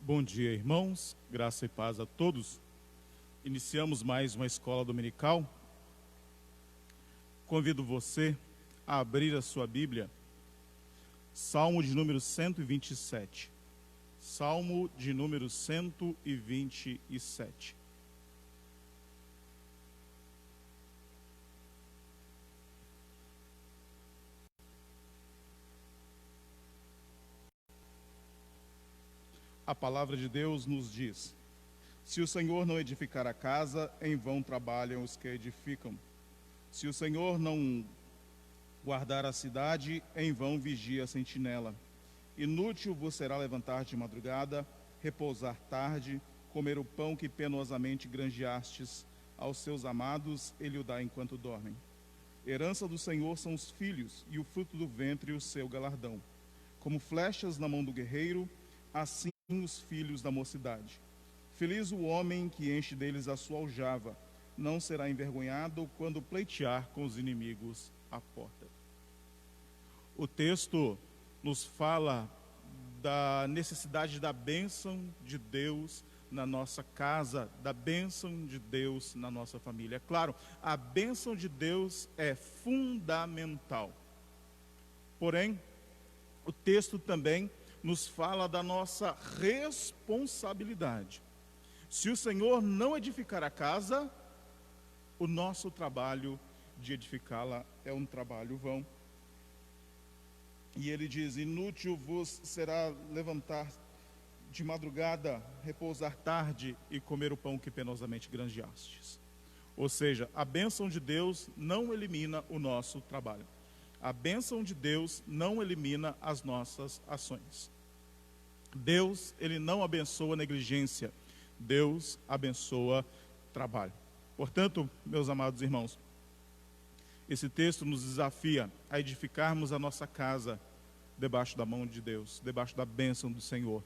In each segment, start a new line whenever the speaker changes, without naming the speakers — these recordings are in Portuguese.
Bom dia, irmãos, graça e paz a todos. Iniciamos mais uma escola dominical. Convido você a abrir a sua Bíblia, Salmo de número 127. Salmo de número 127. A palavra de Deus nos diz: se o Senhor não edificar a casa, em vão trabalham os que edificam. Se o Senhor não guardar a cidade, em vão vigia a sentinela. Inútil vos será levantar de madrugada, repousar tarde, comer o pão que penosamente granjeastes. Aos seus amados ele o dá enquanto dormem. Herança do Senhor são os filhos, e o fruto do ventre o seu galardão. Como flechas na mão do guerreiro, assim os filhos da mocidade. Feliz o homem que enche deles a sua aljava, não será envergonhado quando pleitear com os inimigos à porta. O texto nos fala da necessidade da bênção de Deus na nossa casa, da bênção de Deus na nossa família. É claro, a bênção de Deus é fundamental. Porém, o texto também nos fala da nossa responsabilidade. Se o Senhor não edificar a casa, o nosso trabalho de edificá-la é um trabalho vão. E ele diz: inútil vos será levantar de madrugada, repousar tarde e comer o pão que penosamente granjeastes. Ou seja, a bênção de Deus não elimina o nosso trabalho. A bênção de Deus não elimina as nossas ações. Deus, ele não abençoa negligência. Deus abençoa trabalho. Portanto, meus amados irmãos, esse texto nos desafia a edificarmos a nossa casa debaixo da mão de Deus, debaixo da bênção do Senhor.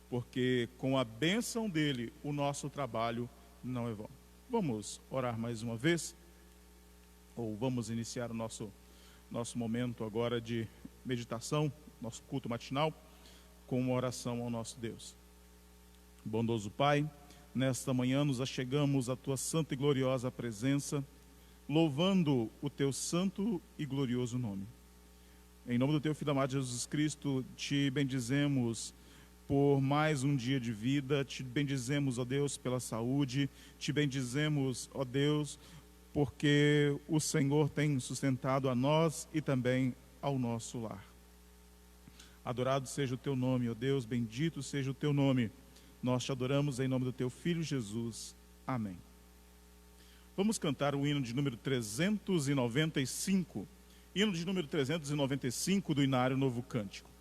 Porque com a bênção dele, o nosso trabalho não é vão. Vamos orar mais uma vez? Ou vamos iniciar o nosso momento agora de meditação, nosso culto matinal, com uma oração ao nosso Deus. Bondoso Pai, nesta manhã nos achegamos à tua santa e gloriosa presença, louvando o teu santo e glorioso nome. Em nome do teu Filho amado Jesus Cristo, te bendizemos por mais um dia de vida, te bendizemos, ó Deus, pela saúde, te bendizemos, ó Deus, porque o Senhor tem sustentado a nós e também ao nosso lar. Adorado seja o teu nome, ó Deus, bendito seja o teu nome. Nós te adoramos em nome do teu Filho Jesus. Amém. Vamos cantar o hino de número 395. Hino de número 395 do Inário Novo Cântico.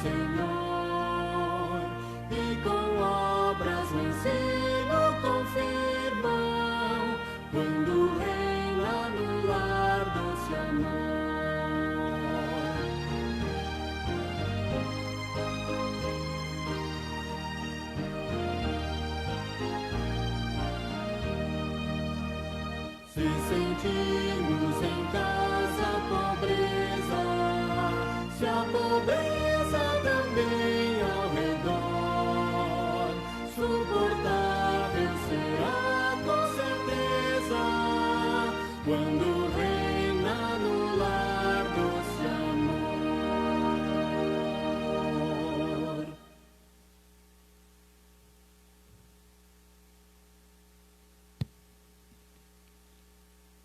Senhor, e com obras o ensino confirmam, quando reina no Se sentimos em casa a pobreza, se a pobreza também ao redor, suportável será com certeza, quando reina no lar doce amor.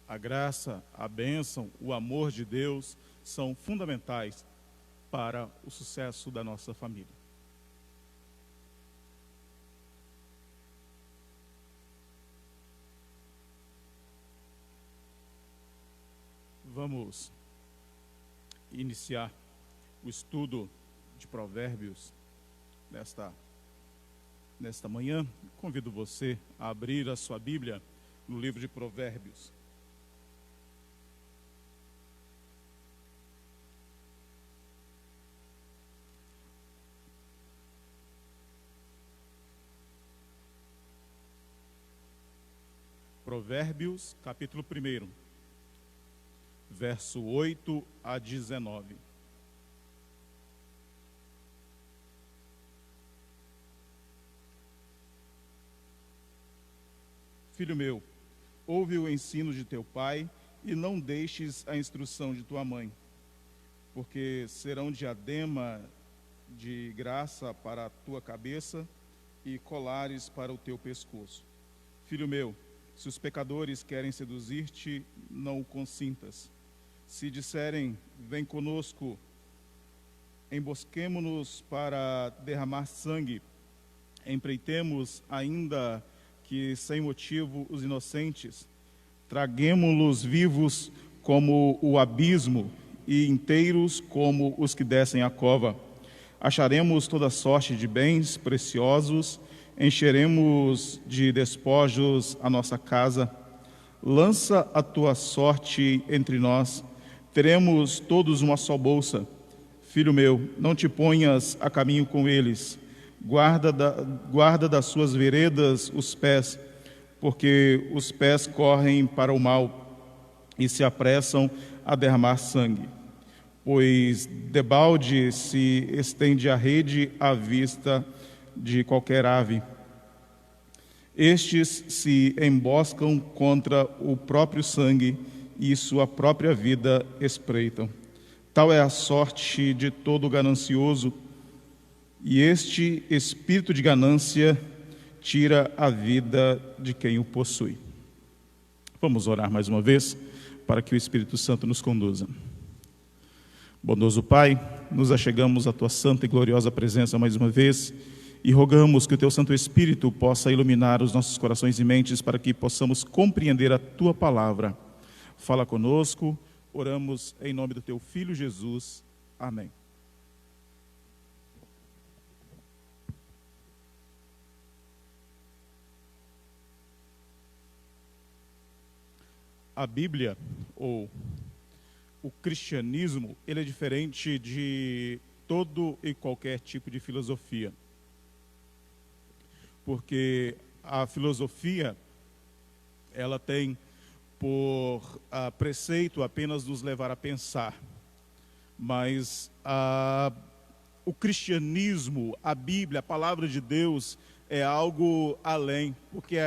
A graça, a bênção, o amor de Deus são fundamentais para o sucesso da nossa família. Vamos iniciar o estudo de Provérbios nesta manhã. Convido você a abrir a sua Bíblia no livro de Provérbios. Provérbios, capítulo 1, verso 8 a 19. Filho meu, ouve o ensino de teu pai e não deixes a instrução de tua mãe, porque serão diadema de graça para a tua cabeça e colares para o teu pescoço. Filho meu, se os pecadores querem seduzir-te, não o consintas. Se disserem, vem conosco, embosquemo-nos para derramar sangue, empreitemos ainda que sem motivo os inocentes, traguemo-los vivos como o abismo e inteiros como os que descem a cova. Acharemos toda sorte de bens preciosos, encheremos de despojos a nossa casa. Lança a tua sorte entre nós, teremos todos uma só bolsa. Filho meu, não te ponhas a caminho com eles, guarda das suas veredas os pés, porque os pés correm para o mal e se apressam a derramar sangue. Pois debalde se estende a rede à vista de qualquer ave. Estes se emboscam contra o próprio sangue e sua própria vida espreitam. Tal é a sorte de todo ganancioso, e este espírito de ganância tira a vida de quem o possui. Vamos orar mais uma vez para que o Espírito Santo nos conduza. Bondoso Pai, nos achegamos à tua santa e gloriosa presença mais uma vez e rogamos que o teu Santo Espírito possa iluminar os nossos corações e mentes para que possamos compreender a tua palavra. Fala conosco, oramos em nome do teu Filho Jesus. Amém. A Bíblia, ou o cristianismo, ele é diferente de todo e qualquer tipo de filosofia. Porque a filosofia, ela tem por preceito apenas nos levar a pensar. Mas o cristianismo, a Bíblia, a palavra de Deus é algo além, porque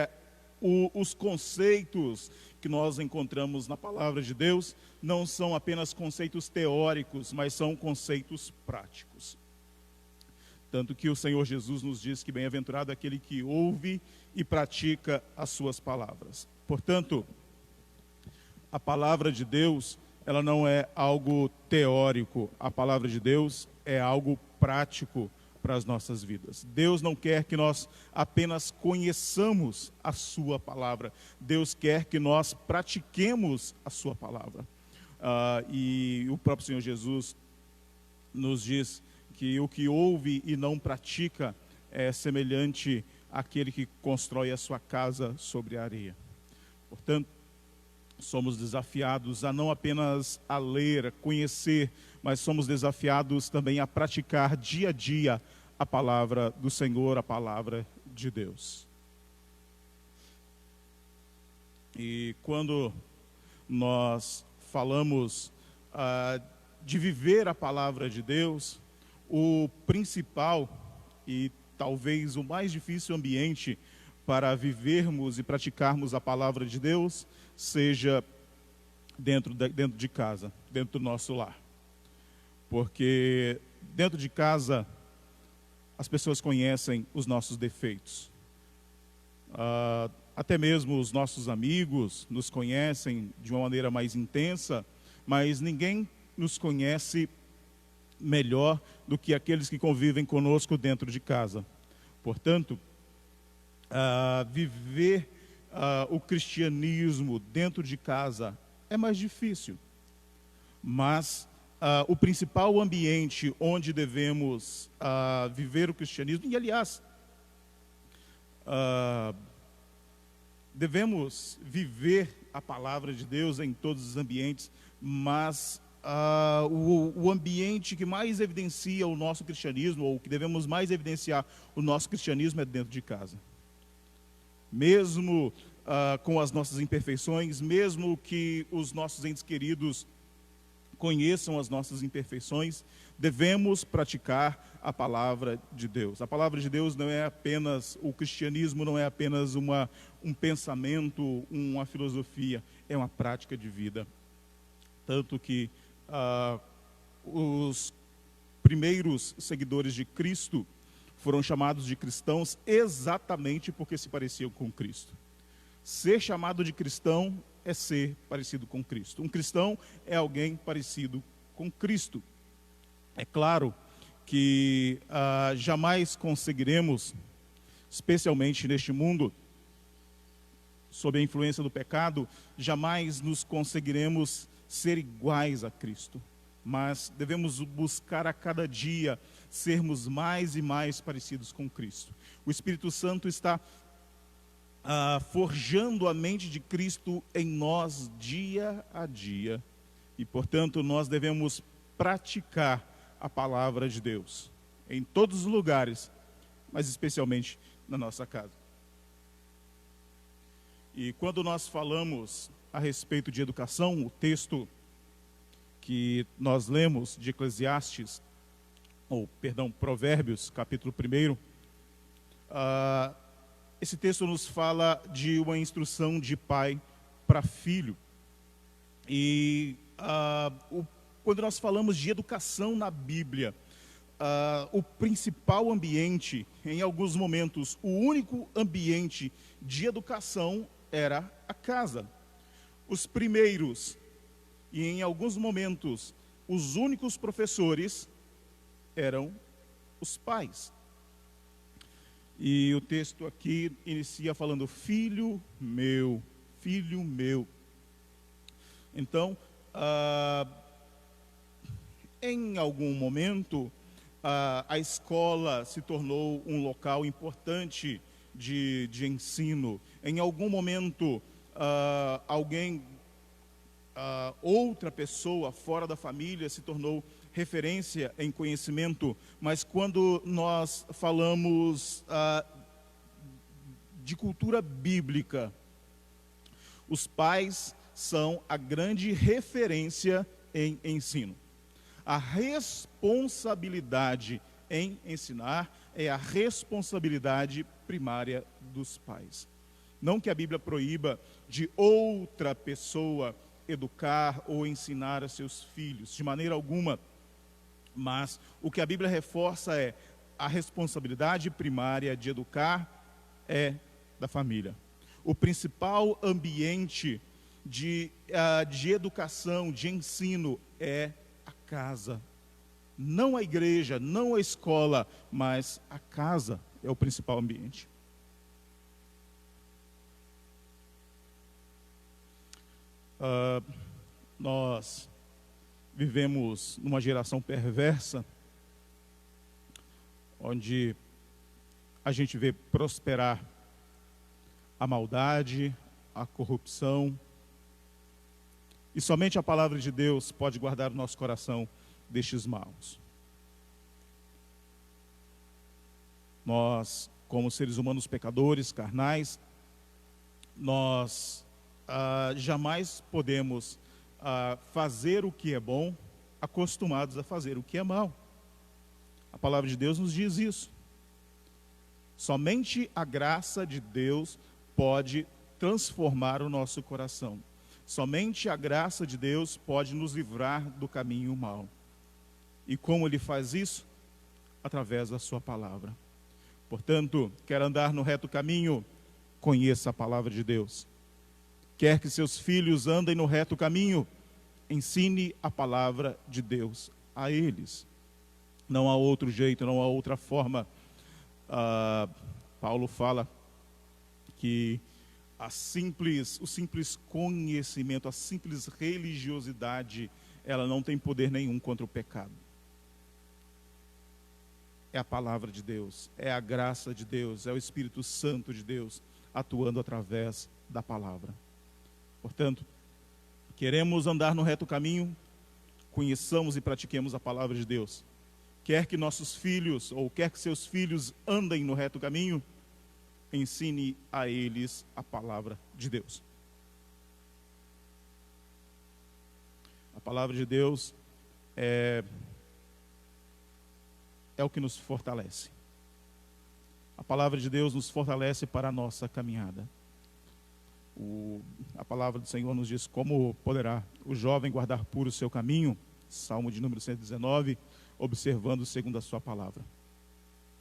os conceitos que nós encontramos na palavra de Deus não são apenas conceitos teóricos, mas são conceitos práticos. Tanto que o Senhor Jesus nos diz que bem-aventurado é aquele que ouve e pratica as suas palavras. Portanto, a palavra de Deus, ela não é algo teórico, a palavra de Deus é algo prático para as nossas vidas. Deus não quer que nós apenas conheçamos a sua palavra, Deus quer que nós pratiquemos a sua palavra. E o próprio Senhor Jesus nos diz que o que ouve e não pratica é semelhante àquele que constrói a sua casa sobre a areia. Portanto, somos desafiados a não apenas a ler, a conhecer, mas somos desafiados também a praticar dia a dia a palavra do Senhor, a palavra de Deus. E quando nós falamos de viver a palavra de Deus, o principal e talvez o mais difícil ambiente para vivermos e praticarmos a palavra de Deus seja dentro de casa, dentro do nosso lar. Porque dentro de casa as pessoas conhecem os nossos defeitos. Até mesmo os nossos amigos nos conhecem de uma maneira mais intensa, mas ninguém nos conhece melhor do que aqueles que convivem conosco dentro de casa. Portanto, viver o cristianismo dentro de casa é mais difícil, mas o principal ambiente onde devemos viver o cristianismo, e aliás, devemos viver a palavra de Deus em todos os ambientes, mas o ambiente que mais evidencia o nosso cristianismo, ou que devemos mais evidenciar o nosso cristianismo, é dentro de casa. Mesmo com as nossas imperfeições, mesmo que os nossos entes queridos conheçam as nossas imperfeições, devemos praticar a palavra de Deus. A palavra de Deus não é apenas, o cristianismo não é apenas um pensamento, uma filosofia, é uma prática de vida. Tanto que os primeiros seguidores de Cristo foram chamados de cristãos exatamente porque se pareciam com Cristo. Ser chamado de cristão é ser parecido com Cristo. Um cristão é alguém parecido com Cristo. É claro que jamais conseguiremos, especialmente neste mundo, sob a influência do pecado, jamais nos conseguiremos ser iguais a Cristo. Mas devemos buscar a cada dia sermos mais e mais parecidos com Cristo. O Espírito Santo está forjando a mente de Cristo em nós dia a dia. E, portanto, nós devemos praticar a palavra de Deus em todos os lugares, mas especialmente na nossa casa. E quando nós falamos a respeito de educação, o texto que nós lemos de Eclesiastes, Provérbios, capítulo 1, esse texto nos fala de uma instrução de pai para filho. E quando nós falamos de educação na Bíblia, o principal ambiente, em alguns momentos, o único ambiente de educação era a casa. Os primeiros, e em alguns momentos, os únicos professores eram os pais. E o texto aqui inicia falando, filho meu, filho meu. Então, em algum momento, a escola se tornou um local importante de ensino. Em algum momento, outra pessoa fora da família se tornou referência em conhecimento, mas quando nós falamos de cultura bíblica, os pais são a grande referência em ensino. A responsabilidade em ensinar é a responsabilidade primária dos pais. Não que a Bíblia proíba de outra pessoa educar ou ensinar a seus filhos, de maneira alguma. Mas o que a Bíblia reforça é a responsabilidade primária de educar é da família. O principal ambiente de educação, de ensino é a casa. Não a igreja, não a escola, mas a casa é o principal ambiente. Nós vivemos numa geração perversa, onde a gente vê prosperar a maldade, a corrupção, e somente a palavra de Deus pode guardar o nosso coração destes maus. Nós, como seres humanos pecadores, carnais, nós jamais podemos fazer o que é bom, acostumados a fazer o que é mal. A palavra de Deus nos diz isso. Somente a graça de Deus pode transformar o nosso coração. Somente a graça de Deus pode nos livrar do caminho mau. E como Ele faz isso? Através da sua palavra. Portanto, quer andar no reto caminho? Conheça a palavra de Deus. Quer que seus filhos andem no reto caminho? Ensine a palavra de Deus a eles. Não há outro jeito, não há outra forma. Paulo fala que o simples conhecimento, a simples religiosidade, ela não tem poder nenhum contra o pecado. É a palavra de Deus, é a graça de Deus, é o Espírito Santo de Deus atuando através da palavra. Portanto, queremos andar no reto caminho, conheçamos e pratiquemos a palavra de Deus. Quer que nossos filhos, ou quer que seus filhos andem no reto caminho, ensine a eles a palavra de Deus. A palavra de Deus é o que nos fortalece. A palavra de Deus nos fortalece para a nossa caminhada. A palavra do Senhor nos diz: como poderá o jovem guardar puro o seu caminho? Salmo de número 119, observando segundo a sua palavra.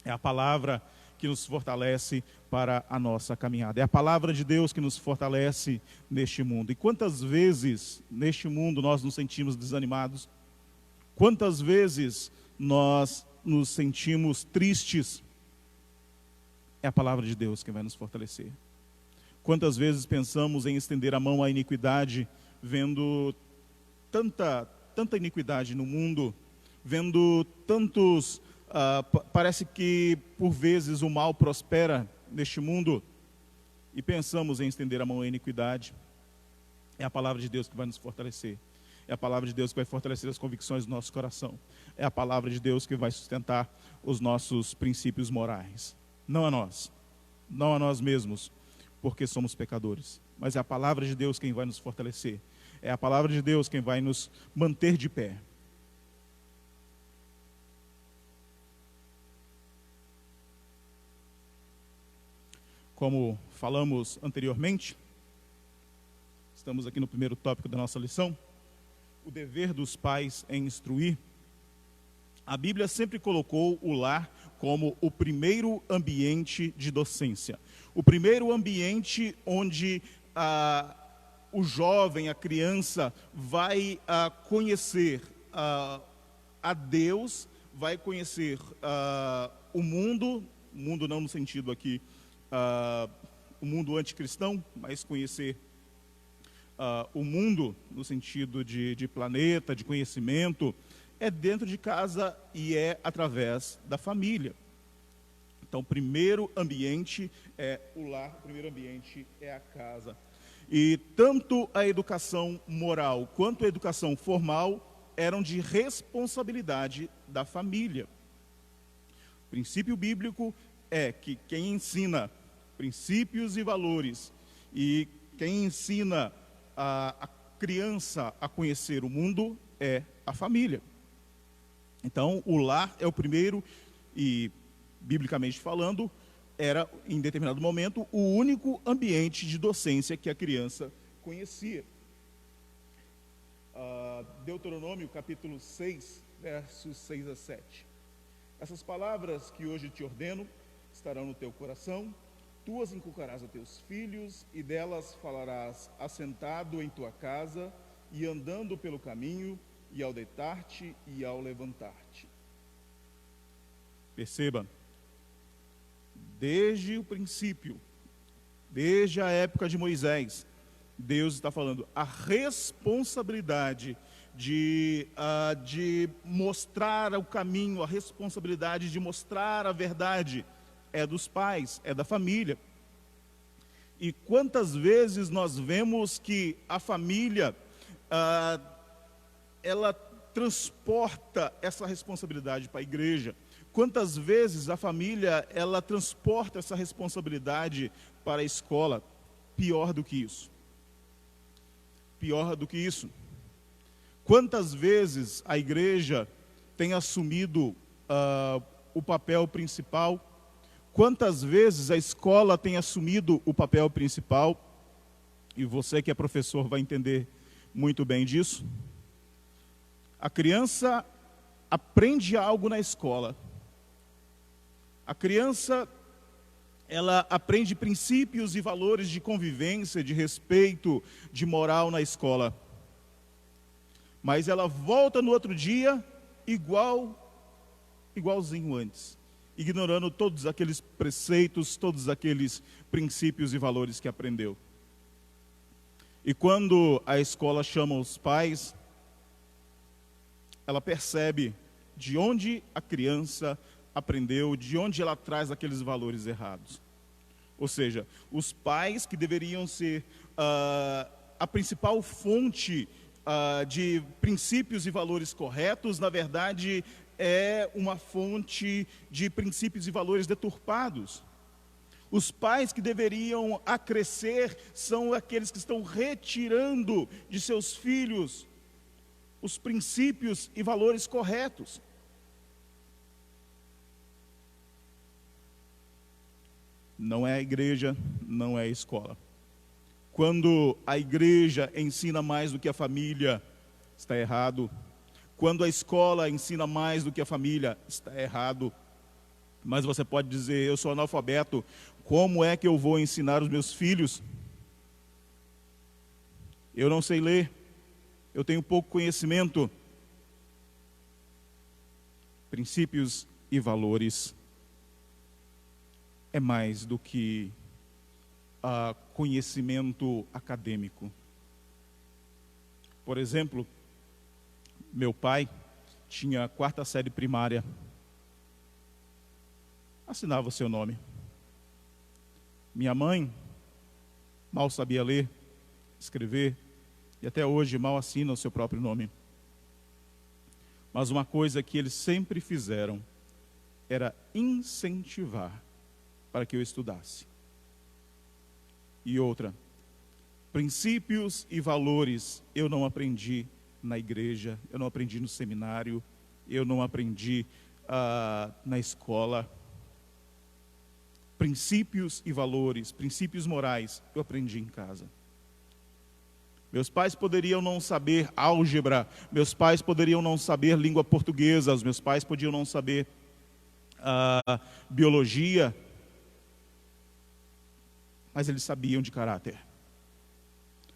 É a palavra que nos fortalece para a nossa caminhada. É a palavra de Deus que nos fortalece neste mundo. E quantas vezes neste mundo nós nos sentimos desanimados? Quantas vezes nós nos sentimos tristes? É a palavra de Deus que vai nos fortalecer. Quantas vezes pensamos em estender a mão à iniquidade, vendo tanta iniquidade no mundo, vendo tantos... parece que por vezes o mal prospera neste mundo e pensamos em estender a mão à iniquidade. É a palavra de Deus que vai nos fortalecer. É a palavra de Deus que vai fortalecer as convicções do nosso coração. É a palavra de Deus que vai sustentar os nossos princípios morais. Não a nós, não a nós mesmos, porque somos pecadores. Mas é a palavra de Deus quem vai nos fortalecer. É a palavra de Deus quem vai nos manter de pé. Como falamos anteriormente, estamos aqui no primeiro tópico da nossa lição, o dever dos pais em instruir. A Bíblia sempre colocou o lar como o primeiro ambiente de docência. O primeiro ambiente onde o jovem, a criança, vai conhecer a Deus, vai conhecer o mundo não no sentido aqui, o mundo anticristão, mas conhecer o mundo no sentido de planeta, de conhecimento, é dentro de casa e é através da família. Então, o primeiro ambiente é o lar, o primeiro ambiente é a casa. E tanto a educação moral quanto a educação formal eram de responsabilidade da família. O princípio bíblico é que quem ensina princípios e valores e quem ensina a criança a conhecer o mundo é a família. Então, o lar é o primeiro e, biblicamente falando, era, em determinado momento, o único ambiente de docência que a criança conhecia. Deuteronômio, capítulo 6, versos 6 a 7. Essas palavras que hoje te ordeno estarão no teu coração, tu as inculcarás a teus filhos, e delas falarás assentado em tua casa, e andando pelo caminho, e ao deitar-te e ao levantar-te. Perceba, desde o princípio, desde a época de Moisés, Deus está falando a responsabilidade de mostrar o caminho, a responsabilidade de mostrar a verdade é dos pais, é da família. E quantas vezes nós vemos que a família ela transporta essa responsabilidade para a igreja. Quantas vezes a família, ela transporta essa responsabilidade para a escola. Pior do que isso. Pior do que isso. Quantas vezes a igreja tem assumido o papel principal? Quantas vezes a escola tem assumido o papel principal? E você que é professor vai entender muito bem disso. A criança aprende algo na escola. A criança, ela aprende princípios e valores de convivência, de respeito, de moral na escola. Mas ela volta no outro dia igualzinho antes, ignorando todos aqueles preceitos, todos aqueles princípios e valores que aprendeu. E quando a escola chama os pais, ela percebe de onde a criança aprendeu, de onde ela traz aqueles valores errados. Ou seja, os pais que deveriam ser a principal fonte de princípios e valores corretos, na verdade, é uma fonte de princípios e valores deturpados. Os pais que deveriam acrescer são aqueles que estão retirando de seus filhos os princípios e valores corretos. Não é a igreja, não é a escola. Quando a igreja ensina mais do que a família, está errado. Quando a escola ensina mais do que a família, está errado. Mas você pode dizer, eu sou analfabeto, como é que eu vou ensinar os meus filhos? Eu não sei ler, eu tenho pouco conhecimento. Princípios e valores é mais do que conhecimento acadêmico. Por exemplo, meu pai tinha a 4ª série primária, assinava o seu nome. Minha mãe mal sabia ler, escrever, e até hoje mal assina o seu próprio nome. Mas uma coisa que eles sempre fizeram era incentivar para que eu estudasse. E outra, princípios e valores eu não aprendi na igreja, eu não aprendi no seminário, eu não aprendi na escola. Princípios e valores, princípios morais, eu aprendi em casa. Meus pais poderiam não saber álgebra, meus pais poderiam não saber língua portuguesa, os meus pais podiam não saber biologia, mas eles sabiam de caráter.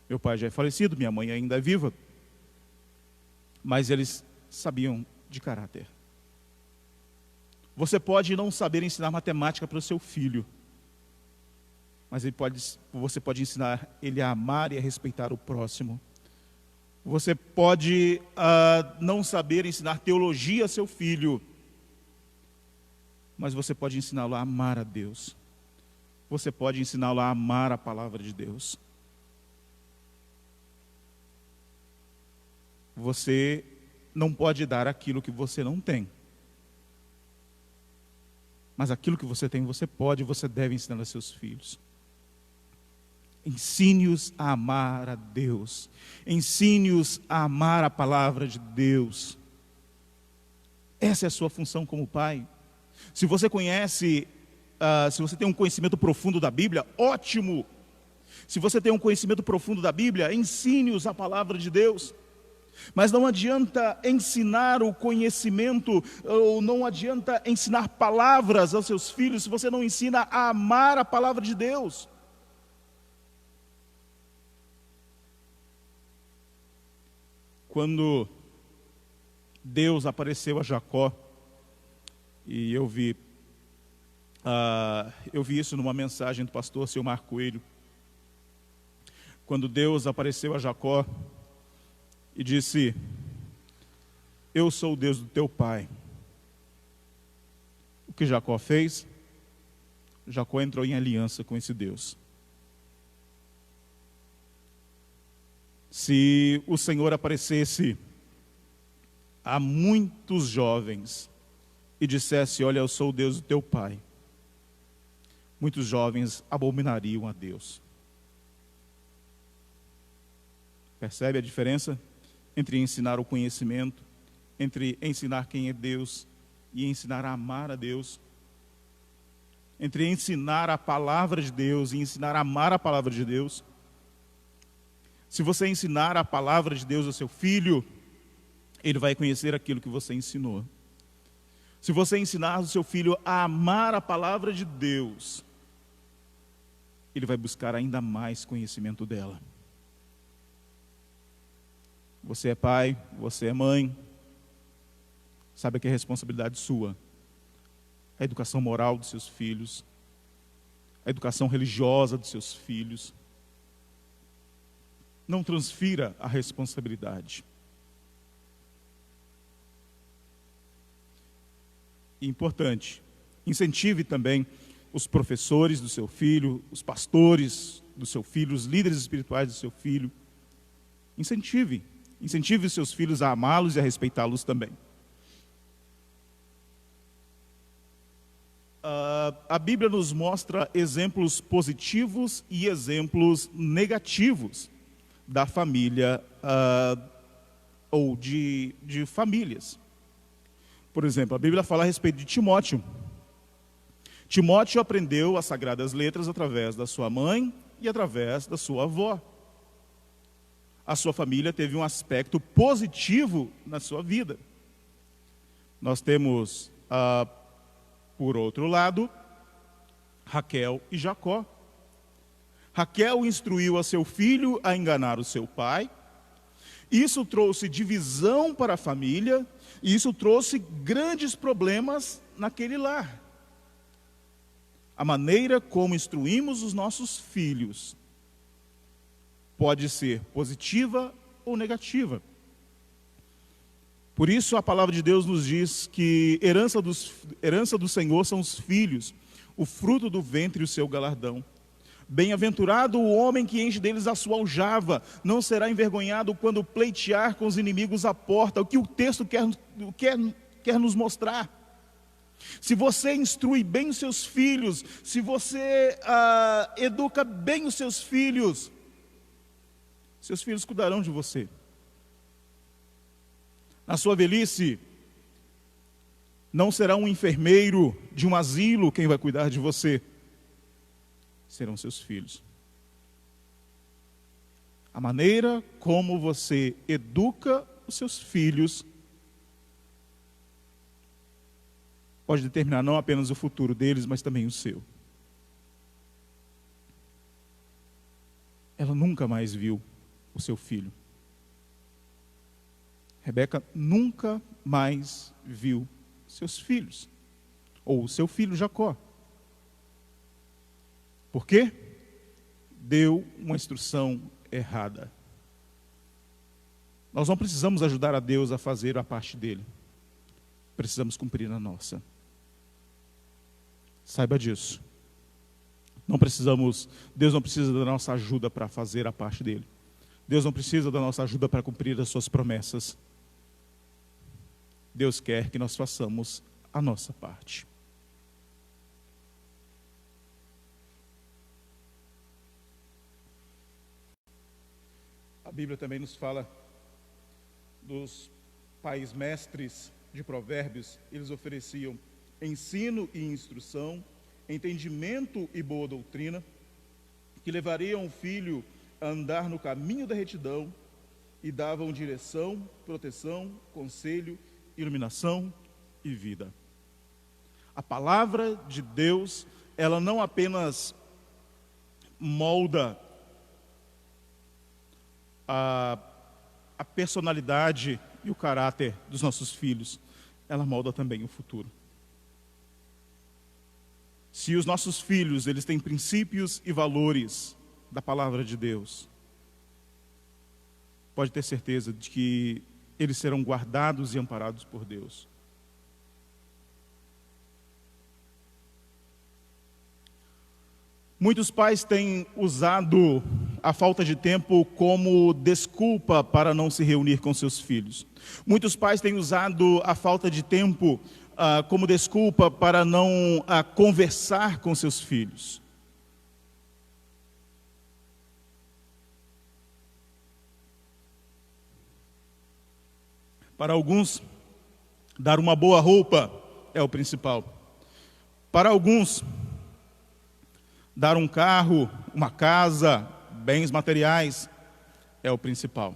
Meu pai já é falecido, minha mãe ainda é viva, mas eles sabiam de caráter. Você pode não saber ensinar matemática para o seu filho, mas você pode ensinar ele a amar e a respeitar o próximo. Você pode não saber ensinar teologia a seu filho, mas você pode ensiná-lo a amar a Deus. Você pode ensiná-lo a amar a palavra de Deus. Você não pode dar aquilo que você não tem. Mas aquilo que você tem, você pode e você deve ensinar a seus filhos. Ensine-os a amar a Deus. Ensine-os a amar a palavra de Deus. Essa é a sua função como pai. Se você conhece, se você tem um conhecimento profundo da Bíblia, ótimo. Se você tem um conhecimento profundo da Bíblia, ensine-os a palavra de Deus. Mas não adianta ensinar o conhecimento, ou não adianta ensinar palavras aos seus filhos, se você não ensina a amar a palavra de Deus. Quando Deus apareceu a Jacó, e eu vi isso numa mensagem do pastor Silmar Coelho. Quando Deus apareceu a Jacó e disse: eu sou o Deus do teu pai. O que Jacó fez? Jacó entrou em aliança com esse Deus. Se o Senhor aparecesse a muitos jovens e dissesse: olha, eu sou o Deus do teu pai, muitos jovens abominariam a Deus. Percebe a diferença entre ensinar o conhecimento, entre ensinar quem é Deus e ensinar a amar a Deus? Entre ensinar a palavra de Deus e ensinar a amar a palavra de Deus? Se você ensinar a palavra de Deus ao seu filho, ele vai conhecer aquilo que você ensinou. Se você ensinar o seu filho a amar a palavra de Deus, ele vai buscar ainda mais conhecimento dela. Você é pai, você é mãe, sabe que é responsabilidade sua. A educação moral dos seus filhos, a educação religiosa dos seus filhos. Não transfira a responsabilidade. E importante, incentive também os professores do seu filho, os pastores do seu filho, os líderes espirituais do seu filho. Incentive os seus filhos a amá-los e a respeitá-los também. A Bíblia nos mostra exemplos positivos e exemplos negativos da família ou de famílias. Por exemplo, a Bíblia fala a respeito de Timóteo. Timóteo aprendeu as sagradas letras através da sua mãe e através da sua avó. A sua família teve um aspecto positivo na sua vida. Nós temos, por outro lado, Raquel e Jacó. Raquel instruiu a seu filho a enganar o seu pai. Isso trouxe divisão para a família e isso trouxe grandes problemas naquele lar. A maneira como instruímos os nossos filhos pode ser positiva ou negativa. Por isso a palavra de Deus nos diz que herança do Senhor são os filhos, o fruto do ventre e o seu galardão. Bem-aventurado o homem que enche deles a sua aljava, não será envergonhado quando pleitear com os inimigos à porta. O que o texto quer nos mostrar? Se você instrui bem os seus filhos, se você educa bem os seus filhos cuidarão de você. Na sua velhice, não será um enfermeiro de um asilo quem vai cuidar de você. Serão seus filhos. A maneira como você educa os seus filhos pode determinar não apenas o futuro deles, mas também o seu. Ela nunca mais viu o seu filho. Rebeca nunca mais viu seus filhos, ou o seu filho Jacó. Por quê? Deu uma instrução errada. Nós não precisamos ajudar a Deus a fazer a parte dele. Precisamos cumprir a nossa. Saiba disso. Deus não precisa da nossa ajuda para fazer a parte dele. Deus não precisa da nossa ajuda para cumprir as suas promessas. Deus quer que nós façamos a nossa parte. A Bíblia também nos fala dos pais mestres de provérbios. Eles ofereciam ensino e instrução, entendimento e boa doutrina, que levariam o filho a andar no caminho da retidão e davam direção, proteção, conselho, iluminação e vida. A palavra de Deus, ela não apenas molda a personalidade e o caráter dos nossos filhos, ela molda também o futuro. Se os nossos filhos, eles têm princípios e valores da palavra de Deus, pode ter certeza de que eles serão guardados e amparados por Deus. Muitos pais têm usado a falta de tempo como desculpa para não se reunir com seus filhos. Muitos pais têm usado a falta de tempo como desculpa para não conversar com seus filhos. Para alguns, dar uma boa roupa é o principal. Para alguns, dar um carro, uma casa, bens materiais é o principal.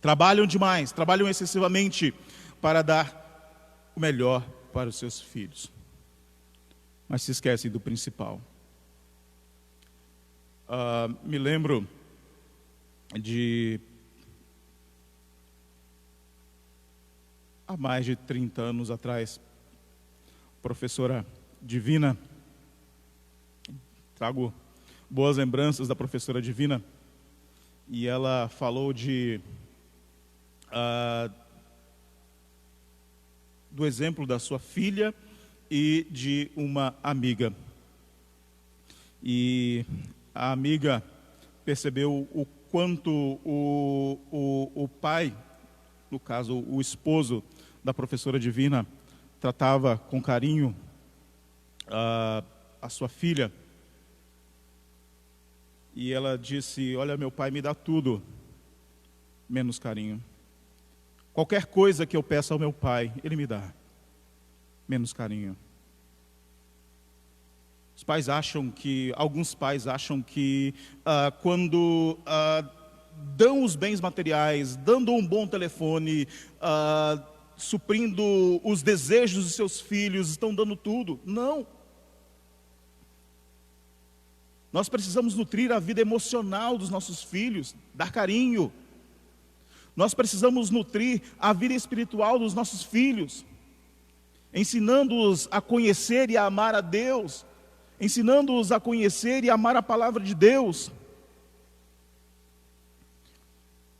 Trabalham demais, trabalham excessivamente para dar o melhor para os seus filhos. Mas se esquecem do principal. Me lembro de há mais de 30 anos atrás, professora Divina, trago boas lembranças da professora Divina, e ela falou do exemplo da sua filha e de uma amiga. E a amiga percebeu o quanto o pai, no caso o esposo da professora Divina, tratava com carinho a sua filha. E ela disse: olha, meu pai me dá tudo, menos carinho. Qualquer coisa que eu peça ao meu pai, ele me dá, menos carinho. Alguns pais acham que quando dão os bens materiais, dando um bom telefone, suprindo os desejos dos seus filhos, estão dando tudo. Não. Nós precisamos nutrir a vida emocional dos nossos filhos, dar carinho. Nós precisamos nutrir a vida espiritual dos nossos filhos, ensinando-os a conhecer e a amar a Deus, ensinando-os a conhecer e amar a palavra de Deus.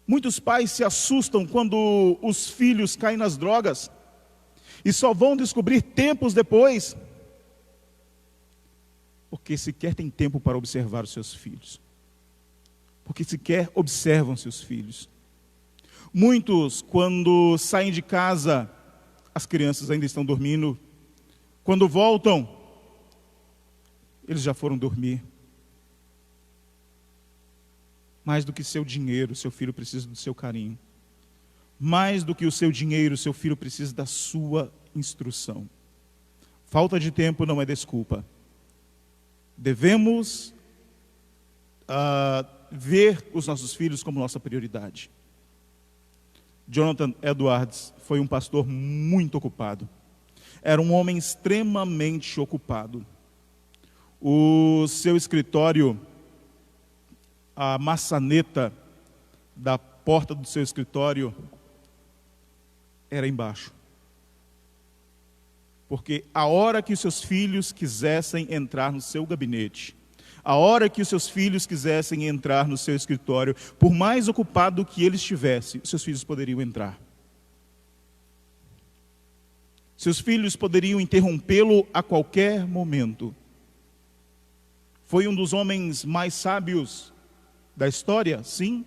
Muitos pais se assustam quando os filhos caem nas drogas e só vão descobrir tempos depois, porque sequer tem tempo para observar os seus filhos, porque sequer observam seus filhos. Muitos, quando saem de casa, as crianças ainda estão dormindo. Quando voltam, eles já foram dormir. Mais do que seu dinheiro, seu filho precisa do seu carinho. Mais do que o seu dinheiro, seu filho precisa da sua instrução. Falta de tempo não é desculpa. Devemos ver os nossos filhos como nossa prioridade. Jonathan Edwards foi um pastor muito ocupado. Era um homem extremamente ocupado. O seu escritório, a maçaneta da porta do seu escritório era embaixo. Porque a hora que os seus filhos quisessem entrar no seu gabinete, a hora que os seus filhos quisessem entrar no seu escritório, por mais ocupado que ele estivesse, os seus filhos poderiam entrar. Seus filhos poderiam interrompê-lo a qualquer momento. Foi um dos homens mais sábios da história, sim.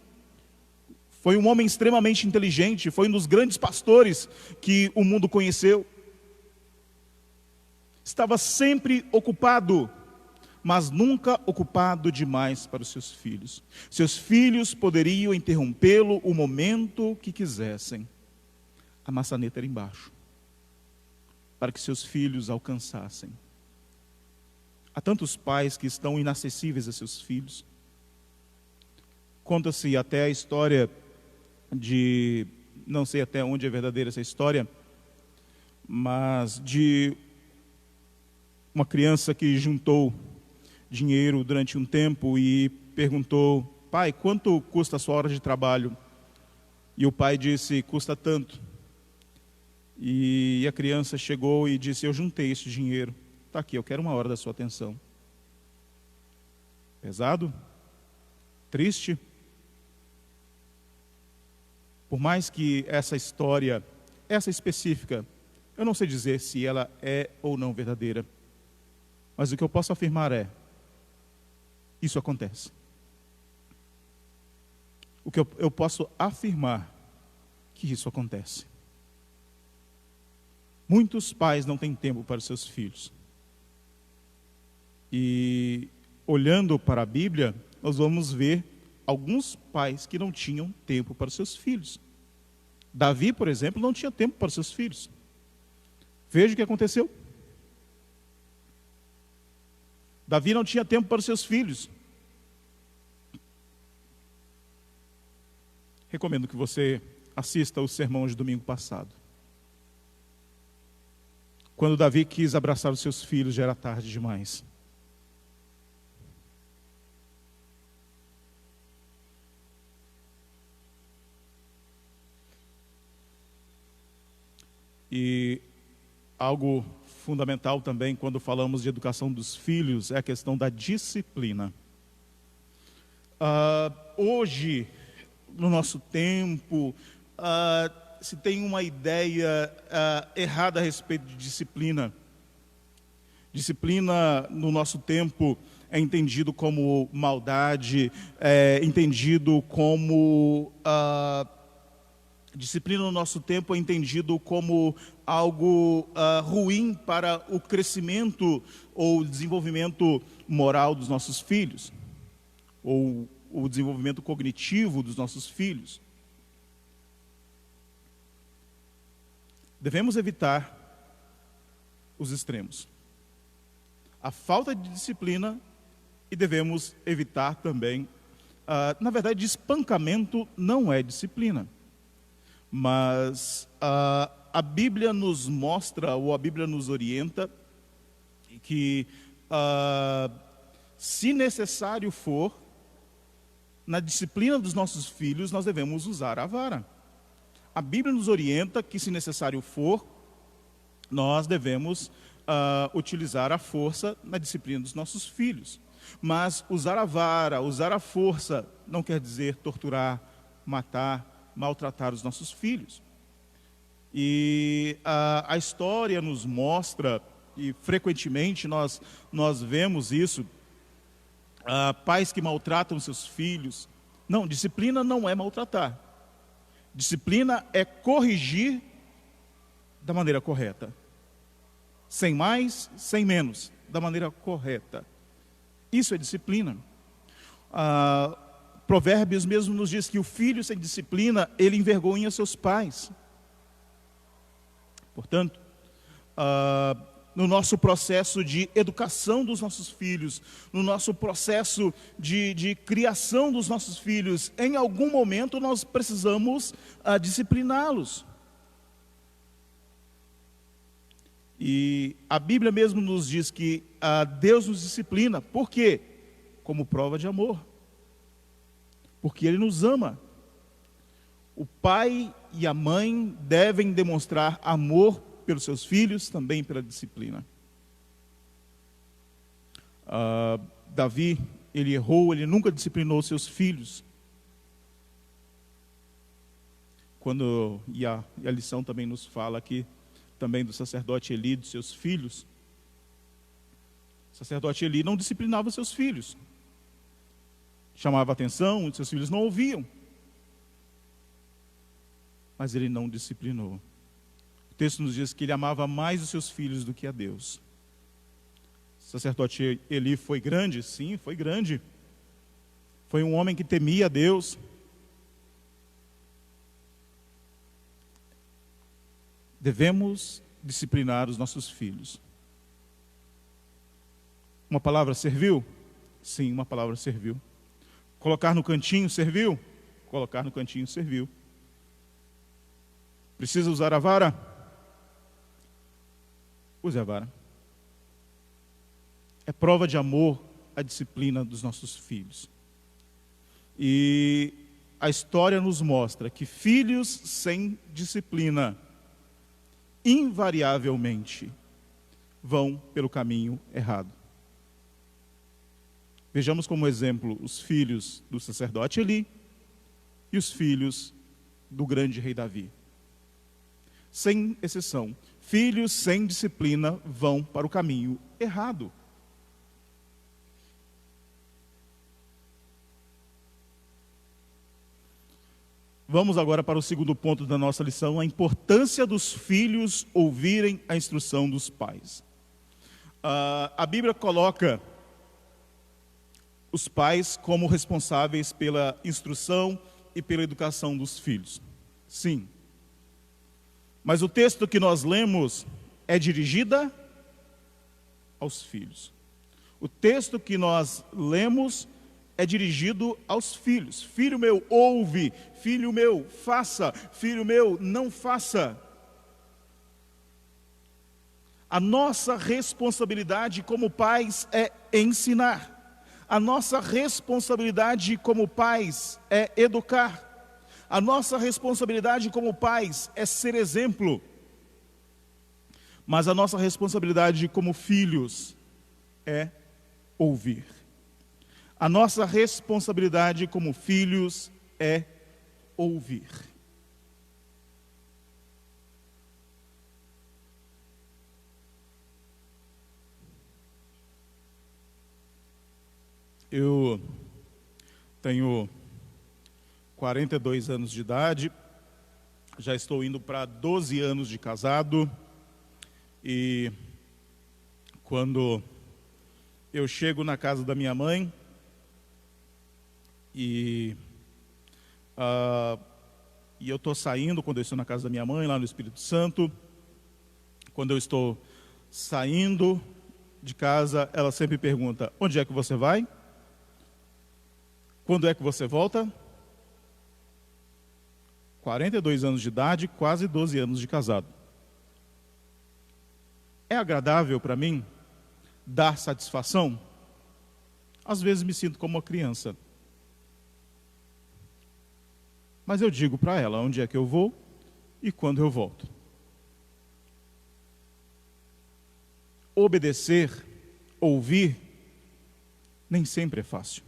Foi um homem extremamente inteligente, foi um dos grandes pastores que o mundo conheceu. Estava sempre ocupado, mas nunca ocupado demais para os seus filhos. Seus filhos poderiam interrompê-lo o momento que quisessem. A maçaneta era embaixo, para que seus filhos alcançassem. Há tantos pais que estão inacessíveis a seus filhos. Conta-se até a história de, não sei até onde é verdadeira essa história, mas de uma criança que juntou dinheiro durante um tempo e perguntou: pai, quanto custa a sua hora de trabalho? E o pai disse: custa tanto. E a criança chegou e disse: eu juntei esse dinheiro, está aqui, eu quero uma hora da sua atenção. Pesado? Triste? Por mais que essa história, essa específica, eu não sei dizer se ela é ou não verdadeira, mas o que eu posso afirmar é: isso acontece. O que eu posso afirmar que isso acontece. Muitos pais não têm tempo para os seus filhos. E olhando para a Bíblia, nós vamos ver alguns pais que não tinham tempo para os seus filhos. Davi, por exemplo, não tinha tempo para seus filhos. Veja o que aconteceu. Davi não tinha tempo para os seus filhos. Recomendo que você assista o sermão de domingo passado. Quando Davi quis abraçar os seus filhos, já era tarde demais. E algo fundamental também, quando falamos de educação dos filhos, é a questão da disciplina. Hoje, no nosso tempo, se tem uma ideia errada a respeito de disciplina. Disciplina, no nosso tempo, é entendido como maldade, é entendido como... disciplina no nosso tempo é entendido como algo ruim para o crescimento ou desenvolvimento moral dos nossos filhos, ou o desenvolvimento cognitivo dos nossos filhos. Devemos evitar os extremos. A falta de disciplina, e devemos evitar também, na verdade, espancamento não é disciplina. Mas a Bíblia nos mostra, ou a Bíblia nos orienta, que se necessário for, na disciplina dos nossos filhos, nós devemos usar a vara. A Bíblia nos orienta que, se necessário for, nós devemos utilizar a força na disciplina dos nossos filhos. Mas usar a vara, usar a força, não quer dizer torturar, matar, maltratar os nossos filhos. E a história nos mostra, e frequentemente nós vemos isso, pais que maltratam seus filhos. Não, disciplina não é maltratar. Disciplina é corrigir da maneira correta. Sem mais, sem menos, da maneira correta. Isso é disciplina. Provérbios mesmo nos diz que o filho sem disciplina, ele envergonha seus pais. Portanto, no nosso processo de educação dos nossos filhos, no nosso processo de criação dos nossos filhos, em algum momento nós precisamos discipliná-los. E a Bíblia mesmo nos diz que Deus nos disciplina. Por quê? Como prova de amor. Porque Ele nos ama. O pai e a mãe devem demonstrar amor pelos seus filhos, também pela disciplina. Davi, ele errou, ele nunca disciplinou seus filhos. E a lição também nos fala aqui, também do sacerdote Eli, dos seus filhos. O sacerdote Eli não disciplinava seus filhos. Chamava atenção, seus filhos não ouviam. Mas ele não disciplinou. O texto nos diz que ele amava mais os seus filhos do que a Deus. O sacerdote Eli foi grande? Sim, foi grande. Foi um homem que temia a Deus. Devemos disciplinar os nossos filhos. Uma palavra serviu? Sim, uma palavra serviu. Colocar no cantinho serviu? Colocar no cantinho serviu. Precisa usar a vara? Use a vara. É prova de amor a disciplina dos nossos filhos. E a história nos mostra que filhos sem disciplina, invariavelmente, vão pelo caminho errado. Vejamos como exemplo os filhos do sacerdote Eli e os filhos do grande rei Davi. Sem exceção, filhos sem disciplina vão para o caminho errado. Vamos agora para o segundo ponto da nossa lição, a importância dos filhos ouvirem a instrução dos pais. A Bíblia coloca os pais como responsáveis pela instrução e pela educação dos filhos. Sim, Mas o texto que nós lemos é dirigida aos filhos. O texto que nós lemos é dirigido aos filhos. Filho meu, ouve. Filho meu, faça. Filho meu, não faça. A nossa responsabilidade como pais é ensinar. A nossa responsabilidade como pais é educar. A nossa responsabilidade como pais é ser exemplo. Mas a nossa responsabilidade como filhos é ouvir. A nossa responsabilidade como filhos é ouvir. Eu tenho 42 anos de idade, já estou indo para 12 anos de casado, e quando eu chego na casa da minha mãe, e eu estou saindo, quando eu estou na casa da minha mãe, lá no Espírito Santo, quando eu estou saindo de casa, ela sempre pergunta: onde é que você vai? Quando é que você volta? 42 anos de idade, quase 12 anos de casado. É agradável para mim dar satisfação? Às vezes me sinto como uma criança. Mas eu digo para ela onde é que eu vou e quando eu volto. Obedecer, ouvir, nem sempre é fácil.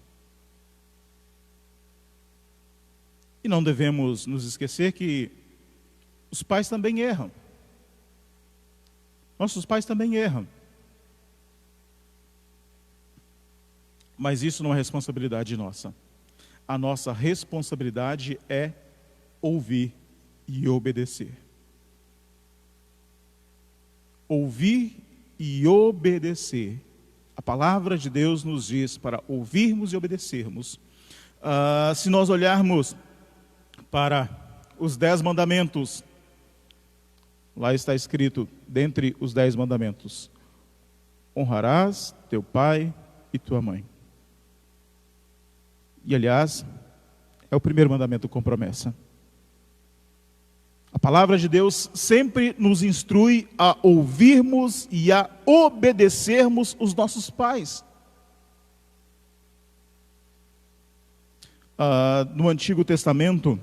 E não devemos nos esquecer que os pais também erram. Nossos pais também erram. Mas isso não é responsabilidade nossa. A nossa responsabilidade é ouvir e obedecer. Ouvir e obedecer. A palavra de Deus nos diz para ouvirmos e obedecermos. Se nós olharmos para os 10 mandamentos, lá está escrito, dentre os 10 mandamentos: honrarás teu pai e tua mãe. E aliás, é o primeiro mandamento com promessa. A palavra de Deus sempre nos instrui a ouvirmos e a obedecermos os nossos pais. No Antigo Testamento,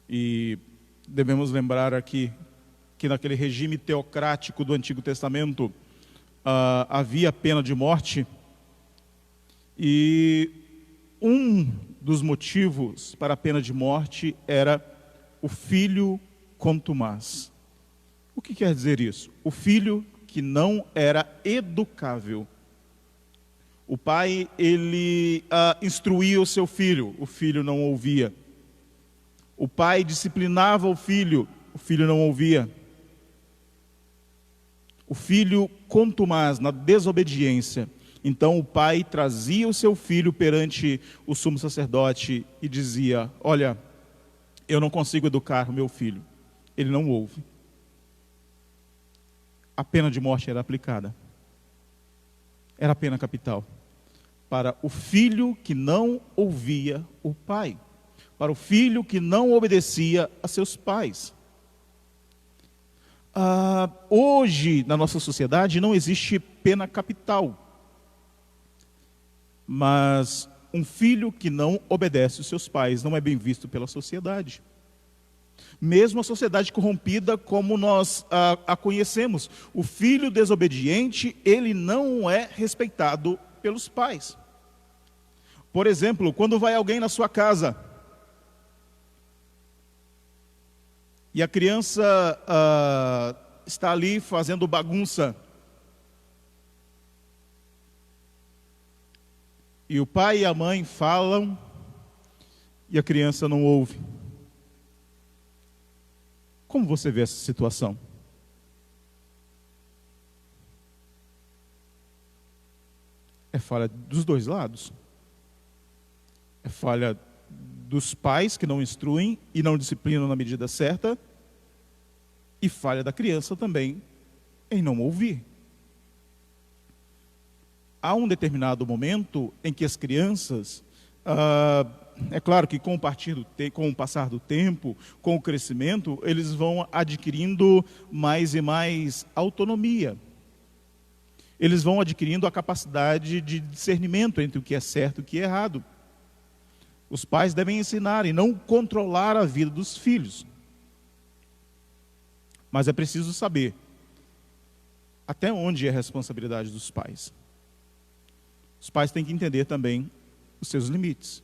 e devemos lembrar aqui que naquele regime teocrático do Antigo Testamento havia pena de morte, e um dos motivos para a pena de morte era o filho contumaz. O que quer dizer isso? O filho que não era educável. O pai, ele instruía o seu filho, o filho não ouvia. O pai disciplinava o filho não ouvia. O filho contumaz, na desobediência. Então o pai trazia o seu filho perante o sumo sacerdote e dizia: olha, eu não consigo educar o meu filho, ele não ouve. A pena de morte era aplicada. Era a pena capital para o filho que não ouvia o pai, para o filho que não obedecia a seus pais. Hoje, na nossa sociedade, não existe pena capital, mas um filho que não obedece os seus pais não é bem visto pela sociedade. Mesmo a sociedade corrompida como nós a conhecemos, o filho desobediente, ele não é respeitado pelos pais. Por exemplo, quando vai alguém na sua casa e a criança está ali fazendo bagunça, e o pai e a mãe falam e a criança não ouve. Como você vê essa situação? É falha dos dois lados. É falha dos pais que não instruem e não disciplinam na medida certa, E falha da criança também em não ouvir. Há um determinado momento em que as crianças, é claro que com o passar do tempo, com o crescimento, eles vão adquirindo mais e mais autonomia. Eles vão adquirindo a capacidade de discernimento entre o que é certo e o que é errado. Os pais devem ensinar e não controlar a vida dos filhos. Mas é preciso saber até onde é a responsabilidade dos pais. Os pais têm que entender também os seus limites.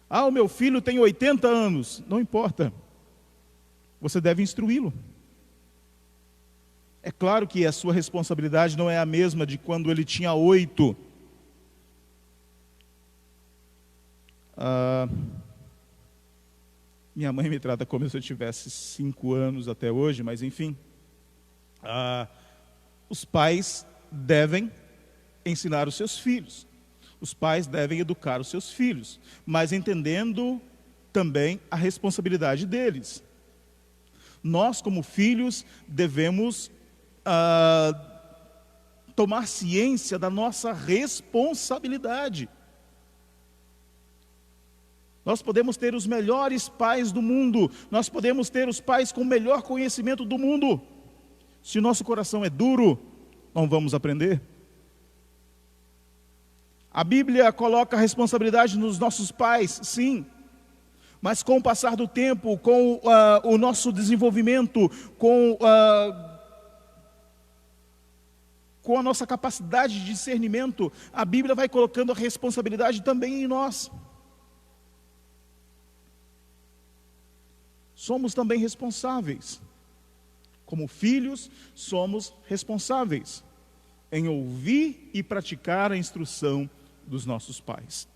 O meu filho tem 80 anos. Não importa. Você deve instruí-lo. É claro que a sua responsabilidade não é a mesma de quando ele tinha 8. Minha mãe me trata como se eu tivesse 5 anos até hoje, mas enfim. Os pais devem ensinar os seus filhos. Os pais devem educar os seus filhos, mas entendendo também a responsabilidade deles. Nós, como filhos, devemos tomar ciência da nossa responsabilidade. Nós podemos ter os melhores pais do mundo, nós podemos ter os pais com o melhor conhecimento do mundo. Se nosso coração é duro, não vamos aprender. A Bíblia coloca a responsabilidade nos nossos pais, sim. Mas com o passar do tempo, com o nosso desenvolvimento, com a nossa capacidade de discernimento, a Bíblia vai colocando a responsabilidade também em nós. Somos também responsáveis. Como filhos, somos responsáveis em ouvir e praticar a instrução dos nossos pais.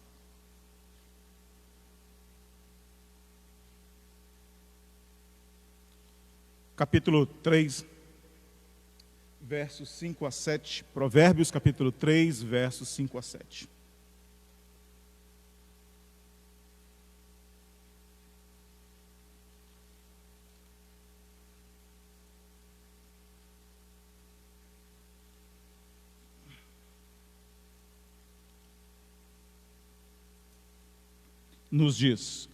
Capítulo 3, versos 5 a 7. Provérbios, capítulo 3, versos 5 a 7. Nos diz: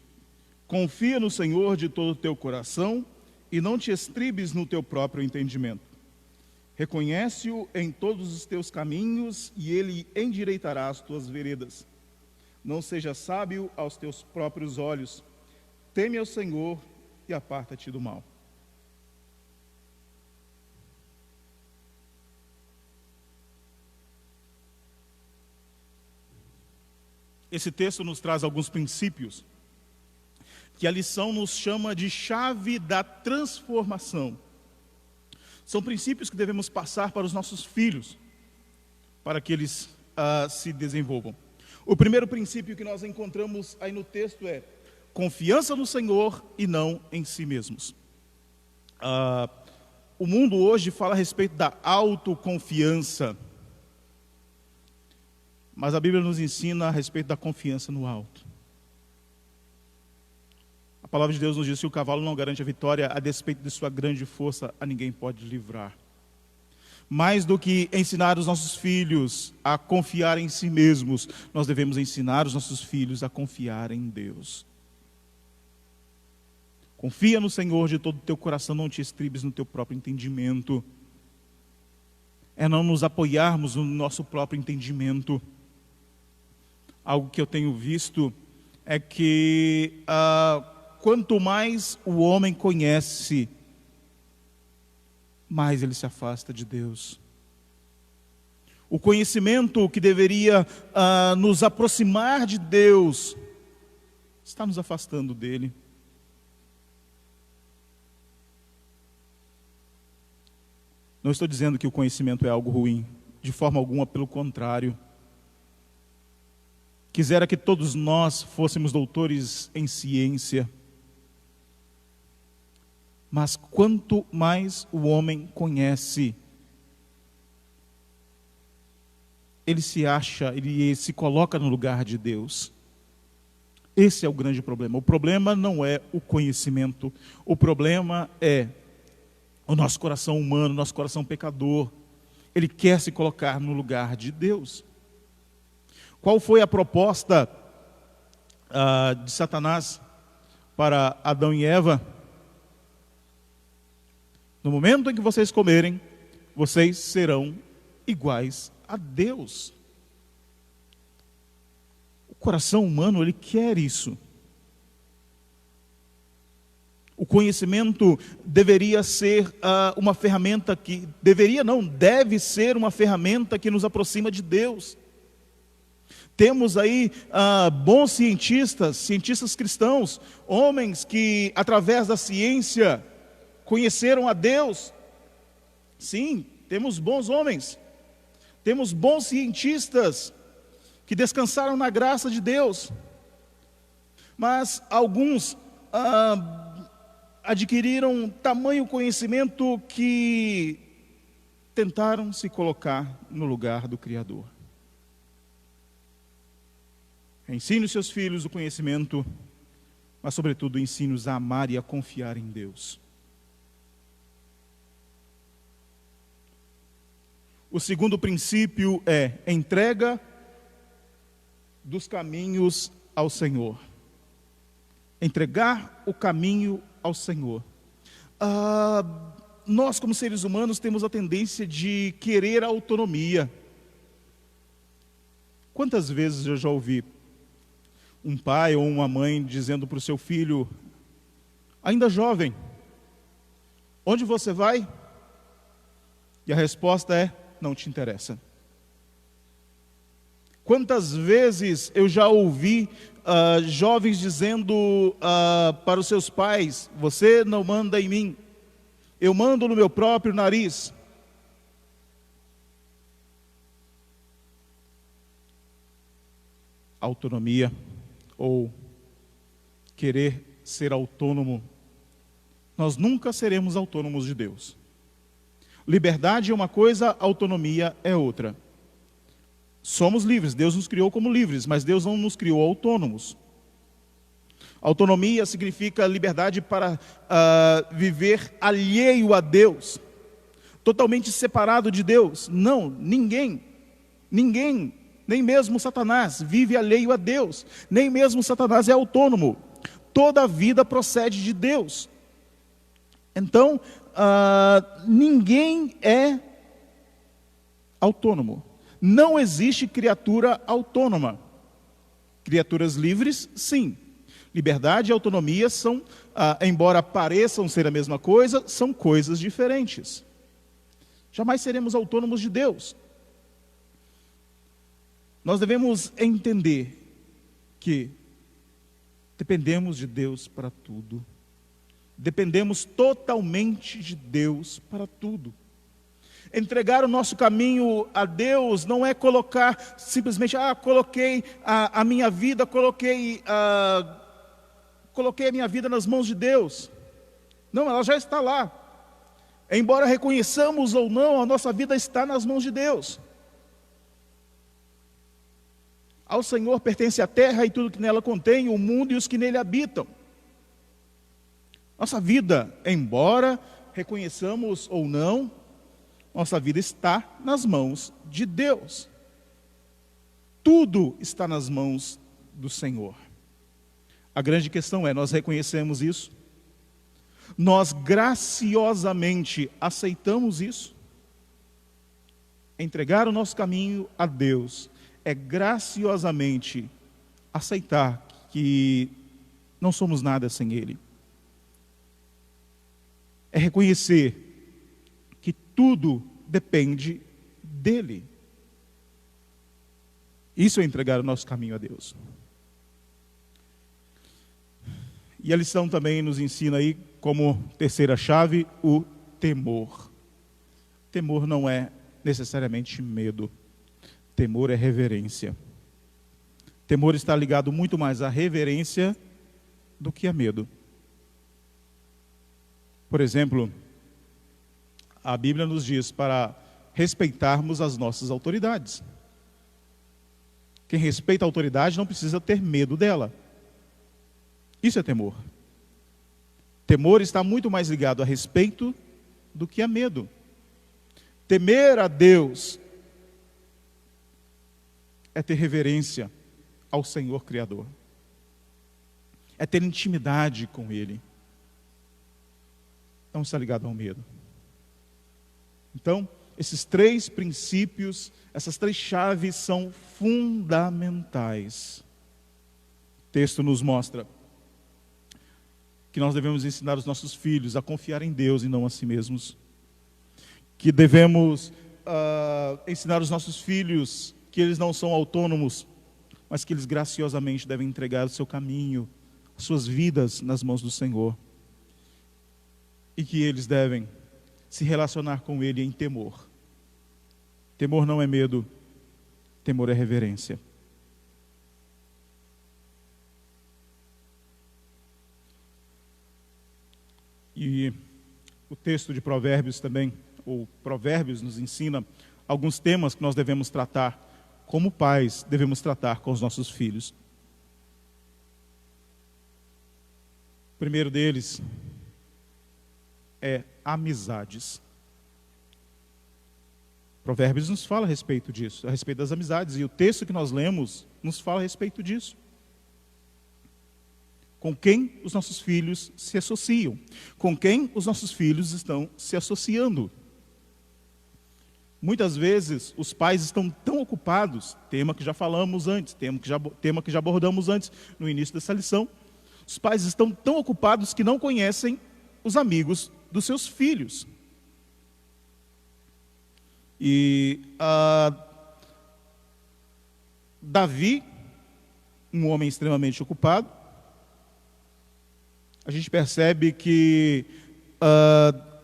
confia no Senhor de todo o teu coração e não te estribes no teu próprio entendimento. Reconhece-o em todos os teus caminhos e ele endireitará as tuas veredas. Não seja sábio aos teus próprios olhos. Teme ao Senhor e aparta-te do mal. Esse texto nos traz alguns princípios que a lição nos chama de chave da transformação. São princípios que devemos passar para os nossos filhos, para que eles se desenvolvam. O primeiro princípio que nós encontramos aí no texto é confiança no Senhor e não em si mesmos. O mundo hoje fala a respeito da autoconfiança, mas a Bíblia nos ensina a respeito da confiança no alto. A palavra de Deus nos diz que o cavalo não garante a vitória, a despeito de sua grande força, a ninguém pode livrar. Mais do que ensinar os nossos filhos a confiar em si mesmos, nós devemos ensinar os nossos filhos a confiar em Deus. Confia no Senhor de todo o teu coração, não te estribes no teu próprio entendimento. É não nos apoiarmos no nosso próprio entendimento. Algo que eu tenho visto é que quanto mais o homem conhece, mais ele se afasta de Deus. O conhecimento que deveria nos aproximar de Deus, está nos afastando dele. Não estou dizendo que o conhecimento é algo ruim, de forma alguma, pelo contrário. Quisera que todos nós fôssemos doutores em ciência. Mas quanto mais o homem conhece, ele se acha, ele se coloca no lugar de Deus. Esse é o grande problema. O problema não é o conhecimento, o problema é O nosso coração humano, nosso coração pecador, ele quer se colocar no lugar de Deus. Qual foi a proposta de Satanás para Adão e Eva? No momento em que vocês comerem, vocês serão iguais a Deus. O coração humano, ele quer isso. O conhecimento deveria ser uma ferramenta que... deve ser uma ferramenta que nos aproxima de Deus. Temos aí bons cientistas cristãos, homens que, através da ciência, conheceram a Deus. Sim, temos bons homens. Temos bons cientistas que descansaram na graça de Deus. Mas alguns adquiriram tamanho conhecimento que tentaram se colocar no lugar do Criador. Ensine os seus filhos o conhecimento, mas sobretudo ensine-os a amar e a confiar em Deus. O segundo princípio é entrega dos caminhos ao Senhor. Entregar o caminho ao Senhor. Nós, como seres humanos, temos a tendência de querer a autonomia. Quantas vezes eu já ouvi um pai ou uma mãe dizendo para o seu filho, ainda jovem, onde você vai? E a resposta é, não te interessa. Quantas vezes eu já ouvi jovens dizendo para os seus pais, você não manda em mim, eu mando no meu próprio nariz. Autonomia ou querer ser autônomo, nós nunca seremos autônomos de Deus. Liberdade é uma coisa, autonomia é outra. Somos livres, Deus nos criou como livres, mas Deus não nos criou autônomos. Autonomia significa liberdade para viver alheio a Deus, totalmente separado de Deus. Não, ninguém, nem mesmo Satanás vive alheio a Deus, nem mesmo Satanás é autônomo. Toda a vida procede de Deus. Então, ninguém é autônomo. Não existe criatura autônoma. Criaturas livres, sim. Liberdade e autonomia são, embora pareçam ser a mesma coisa, são coisas diferentes. Jamais seremos autônomos de Deus. Nós devemos entender que dependemos de Deus para tudo. Dependemos totalmente de Deus para tudo. Entregar o nosso caminho a Deus não é colocar simplesmente, coloquei a minha vida, coloquei a minha vida nas mãos de Deus. Não, ela já está lá. Embora reconheçamos ou não, a nossa vida está nas mãos de Deus. Ao Senhor pertence a terra e tudo que nela contém, o mundo e os que nele habitam. Nossa vida, embora reconheçamos ou não, nossa vida está nas mãos de Deus. Tudo está nas mãos do Senhor. A grande questão é, nós reconhecemos isso? Nós graciosamente aceitamos isso? Entregar o nosso caminho a Deus é graciosamente aceitar que não somos nada sem Ele. É reconhecer que tudo depende dEle. Isso é entregar o nosso caminho a Deus. E a lição também nos ensina aí, como terceira chave, o temor. Temor não é necessariamente medo. Temor é reverência. Temor está ligado muito mais à reverência do que a medo. Por exemplo, a Bíblia nos diz para respeitarmos as nossas autoridades. Quem respeita a autoridade não precisa ter medo dela. Isso é temor. Temor está muito mais ligado a respeito do que a medo. Temer a Deus é ter reverência ao Senhor Criador. É ter intimidade com Ele. Não está ligado ao medo. Então, esses 3 princípios, essas 3 chaves são fundamentais. O texto nos mostra que nós devemos ensinar os nossos filhos a confiar em Deus e não a si mesmos. Que devemos ensinar os nossos filhos que eles não são autônomos, mas que eles graciosamente devem entregar o seu caminho, as suas vidas nas mãos do Senhor. E que eles devem se relacionar com Ele em temor. Temor não é medo, temor é reverência. E o texto de Provérbios também, ou Provérbios nos ensina alguns temas que nós devemos tratar, como pais devemos tratar com os nossos filhos. O primeiro deles é amizades. Provérbios nos fala a respeito disso, a respeito das amizades, e o texto que nós lemos nos fala a respeito disso. Com quem os nossos filhos se associam, com quem os nossos filhos estão se associando. Muitas vezes os pais estão tão ocupados, tema que já falamos antes, tema que já abordamos antes no início dessa lição, os pais estão tão ocupados que não conhecem os amigos dos seus filhos. E Davi, um homem extremamente ocupado, a gente percebe que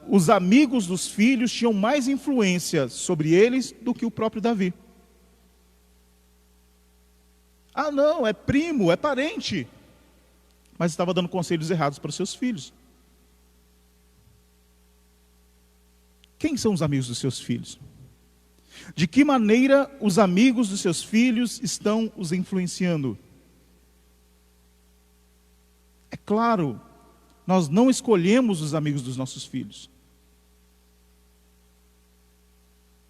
os amigos dos filhos tinham mais influência sobre eles do que o próprio Davi. Ah, não, é primo, é parente. Mas estava dando conselhos errados para os seus filhos. Quem são os amigos dos seus filhos? De que maneira os amigos dos seus filhos estão os influenciando? É claro, nós não escolhemos os amigos dos nossos filhos.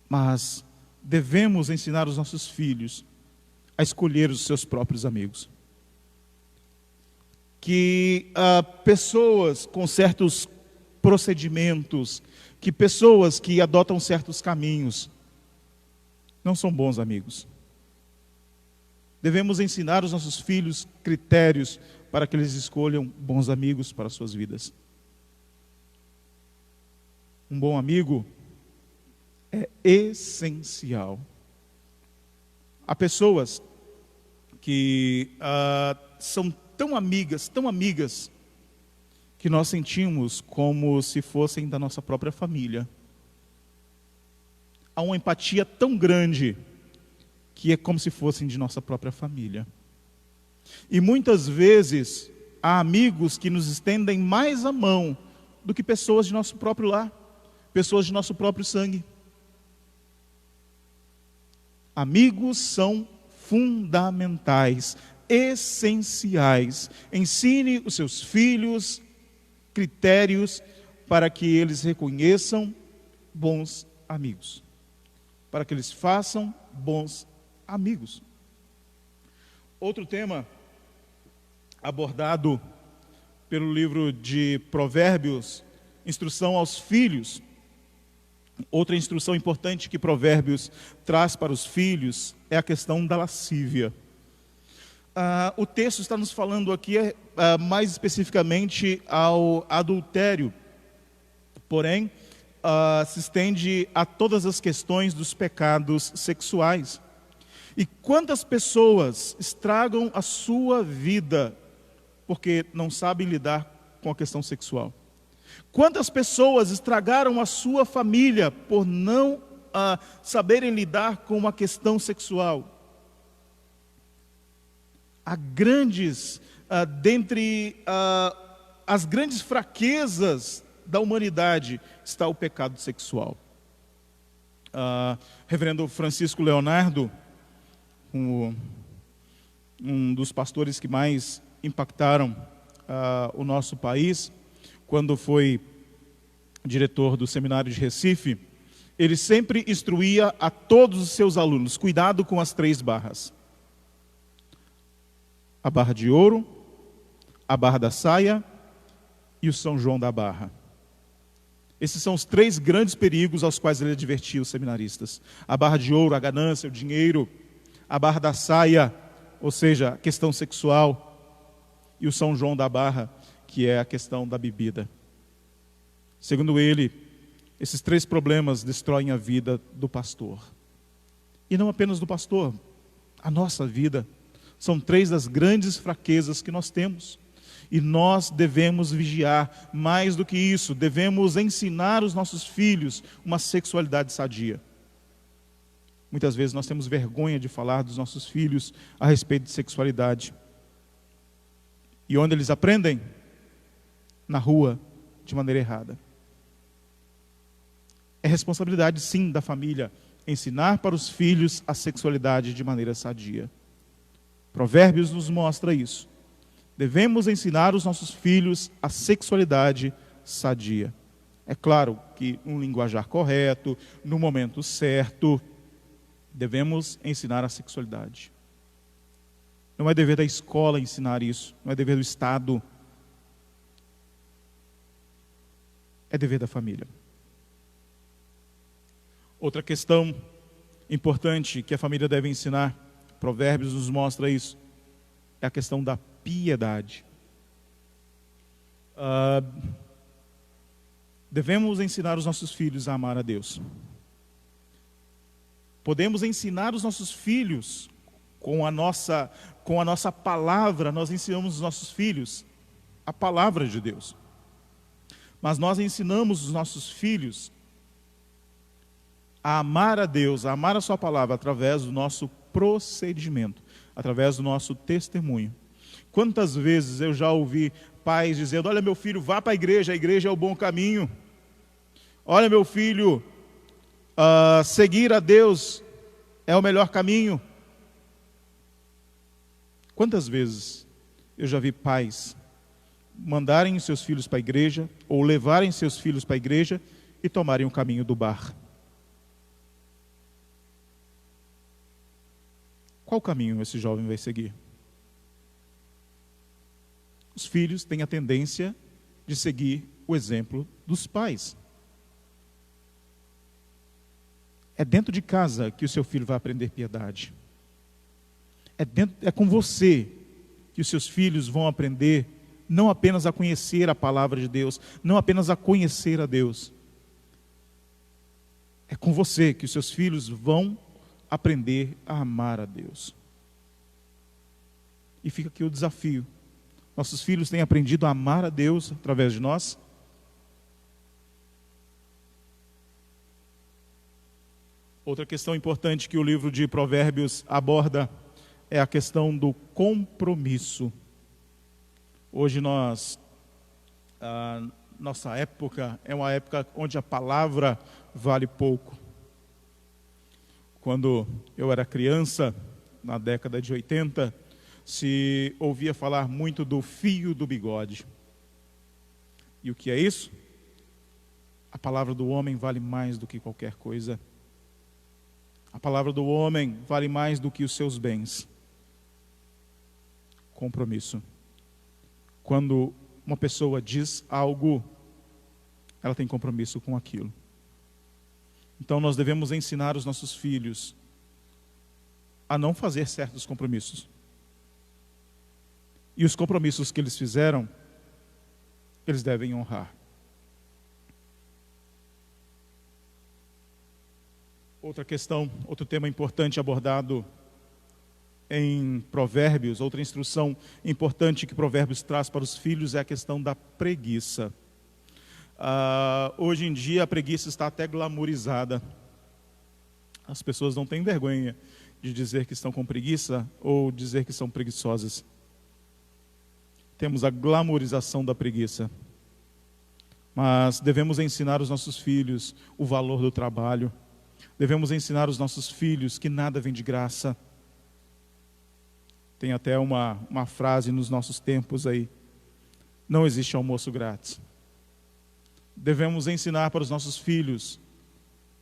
Mas devemos ensinar os nossos filhos a escolher os seus próprios amigos. Que pessoas com certos procedimentos, que pessoas que adotam certos caminhos, não são bons amigos. Devemos ensinar os nossos filhos critérios para que eles escolham bons amigos para as suas vidas. Um bom amigo é essencial. Há pessoas que são tão amigas, que nós sentimos como se fossem da nossa própria família. Há uma empatia tão grande que é como se fossem de nossa própria família. E muitas vezes há amigos que nos estendem mais a mão do que pessoas de nosso próprio lar, pessoas de nosso próprio sangue. Amigos são fundamentais, essenciais. Ensine os seus filhos critérios para que eles reconheçam bons amigos, para que eles façam bons amigos. Outro tema abordado pelo livro de Provérbios, instrução aos filhos. Outra instrução importante que Provérbios traz para os filhos é a questão da lascívia. O texto está nos falando aqui mais especificamente ao adultério, porém se estende a todas as questões dos pecados sexuais. E quantas pessoas estragam a sua vida porque não sabem lidar com a questão sexual? Quantas pessoas estragaram a sua família por não saberem lidar com uma questão sexual? Há grandes, dentre as grandes fraquezas da humanidade, está o pecado sexual. Reverendo Francisco Leonardo, um dos pastores que mais impactaram o nosso país, quando foi diretor do seminário de Recife, ele sempre instruía a todos os seus alunos: cuidado com as 3 barras. A barra de ouro, a barra da saia e o São João da Barra. Esses são os 3 grandes perigos aos quais ele advertia os seminaristas: a barra de ouro, a ganância, o dinheiro; a barra da saia, ou seja, a questão sexual; e o São João da Barra, que é a questão da bebida. Segundo ele, esses 3 problemas destroem a vida do pastor. E não apenas do pastor, a nossa vida. São 3 das grandes fraquezas que nós temos. E nós devemos vigiar. Mais do que isso, devemos ensinar os nossos filhos uma sexualidade sadia. Muitas vezes nós temos vergonha de falar dos nossos filhos a respeito de sexualidade. E onde eles aprendem? Na rua, de maneira errada. É responsabilidade, sim, da família ensinar para os filhos a sexualidade de maneira sadia. Provérbios nos mostra isso. Devemos ensinar os nossos filhos a sexualidade sadia. É claro que um linguajar correto, no momento certo, devemos ensinar a sexualidade. Não é dever da escola ensinar isso, não é dever do Estado. É dever da família. Outra questão importante que a família deve ensinar, Provérbios nos mostra isso, é a questão da piedade. Devemos ensinar os nossos filhos a amar a Deus. Podemos ensinar os nossos filhos com a nossa palavra. Nós ensinamos os nossos filhos a palavra de Deus. Mas nós ensinamos os nossos filhos a amar a Deus, a amar a sua palavra através do nosso procedimento, através do nosso testemunho. Quantas vezes eu já ouvi pais dizendo: olha, meu filho, vá para a igreja é o bom caminho. Olha, meu filho, seguir a Deus é o melhor caminho. Quantas vezes eu já vi pais mandarem seus filhos para a igreja, ou levarem seus filhos para a igreja e tomarem o caminho do bar? Qual caminho esse jovem vai seguir? Os filhos têm a tendência de seguir o exemplo dos pais. É dentro de casa que o seu filho vai aprender piedade. É com você que os seus filhos vão aprender não apenas a conhecer a palavra de Deus, não apenas a conhecer a Deus. É com você que os seus filhos vão aprender a amar a Deus. E fica aqui o desafio. Nossos filhos têm aprendido a amar a Deus através de nós? Outra questão importante que o livro de Provérbios aborda é a questão do compromisso. Hoje nossa época é uma época onde a palavra vale pouco. Quando eu era criança, na década de 80, se ouvia falar muito do fio do bigode. E o que é isso? A palavra do homem vale mais do que qualquer coisa. A palavra do homem vale mais do que os seus bens. Compromisso. Quando uma pessoa diz algo, ela tem compromisso com aquilo. Então nós devemos ensinar os nossos filhos a não fazer certos compromissos. E os compromissos que eles fizeram, eles devem honrar. Outra questão, outro tema importante abordado em Provérbios, outra instrução importante que Provérbios traz para os filhos é a questão da preguiça. Hoje em dia a preguiça está até glamourizada. As pessoas não têm vergonha de dizer que estão com preguiça ou dizer que são preguiçosas. Temos a glamourização da preguiça. Mas devemos ensinar os nossos filhos o valor do trabalho. Devemos ensinar os nossos filhos que nada vem de graça. Tem até uma frase nos nossos tempos aí: não existe almoço grátis. Devemos ensinar para os nossos filhos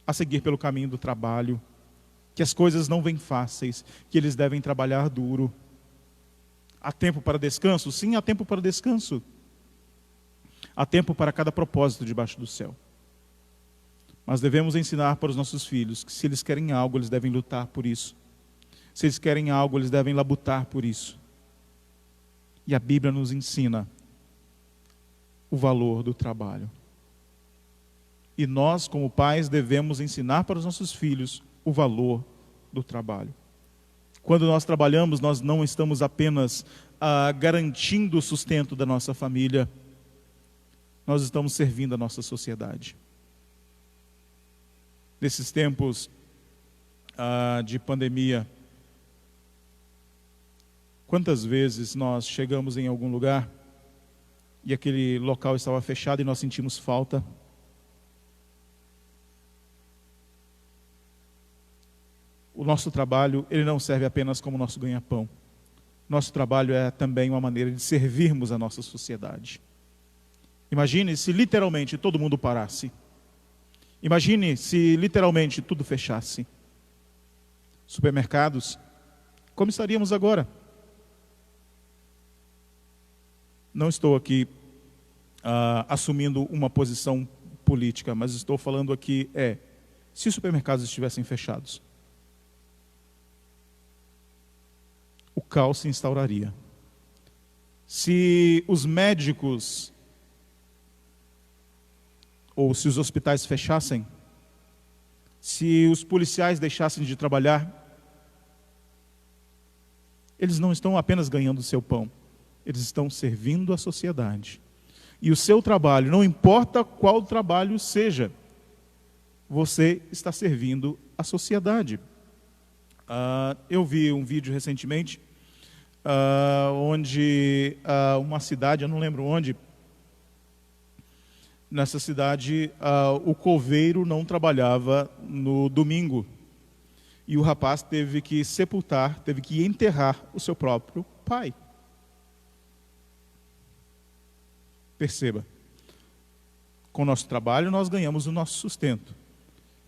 a seguir pelo caminho do trabalho, que as coisas não vêm fáceis, que eles devem trabalhar duro. Há tempo para descanso? Sim, há tempo para descanso. Há tempo para cada propósito debaixo do céu. Mas devemos ensinar para os nossos filhos que se eles querem algo, eles devem lutar por isso. Se eles querem algo, eles devem labutar por isso. E a Bíblia nos ensina o valor do trabalho. E nós, como pais, devemos ensinar para os nossos filhos o valor do trabalho. Quando nós trabalhamos, nós não estamos apenas garantindo o sustento da nossa família, nós estamos servindo a nossa sociedade. Nesses tempos de pandemia, quantas vezes nós chegamos em algum lugar e aquele local estava fechado e nós sentimos falta? O nosso trabalho, ele não serve apenas como nosso ganha-pão. Nosso trabalho é também uma maneira de servirmos a nossa sociedade. Imagine se literalmente todo mundo parasse. Imagine se literalmente tudo fechasse. Supermercados, como estaríamos agora? Não estou aqui assumindo uma posição política, mas estou falando aqui se os supermercados estivessem fechados, o caos se instauraria. Se os médicos ou se os hospitais fechassem, se os policiais deixassem de trabalhar, eles não estão apenas ganhando o seu pão, eles estão servindo a sociedade. E o seu trabalho, não importa qual trabalho seja, você está servindo a sociedade. Eu vi um vídeo recentemente, onde uma cidade, eu não lembro onde, nessa cidade o coveiro não trabalhava no domingo. E o rapaz teve que sepultar, teve que enterrar o seu próprio pai. Perceba, com o nosso trabalho nós ganhamos o nosso sustento,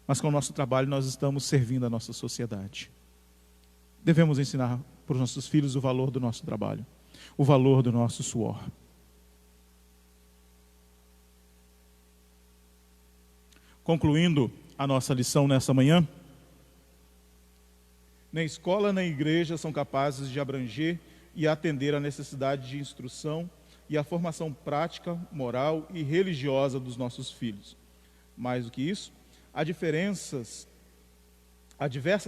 mas com o nosso trabalho nós estamos servindo a nossa sociedade. Devemos ensinar para os nossos filhos o valor do nosso trabalho, o valor do nosso suor. Concluindo a nossa lição nessa manhã, nem escola nem igreja são capazes de abranger e atender à necessidade de instrução e à formação prática, moral e religiosa dos nossos filhos. Mais do que isso, há diversas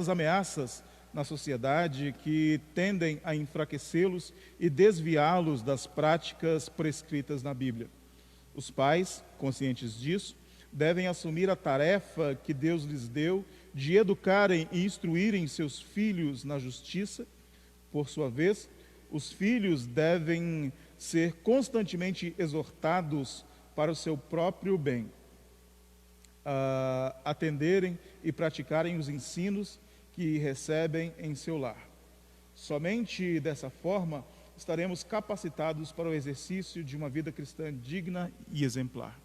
ameaças na sociedade que tendem a enfraquecê-los e desviá-los das práticas prescritas na Bíblia. Os pais, conscientes disso, devem assumir a tarefa que Deus lhes deu de educarem e instruírem seus filhos na justiça. Por sua vez, os filhos devem ser constantemente exortados para o seu próprio bem, a atenderem e praticarem os ensinos que recebem em seu lar. Somente dessa forma estaremos capacitados para o exercício de uma vida cristã digna e exemplar.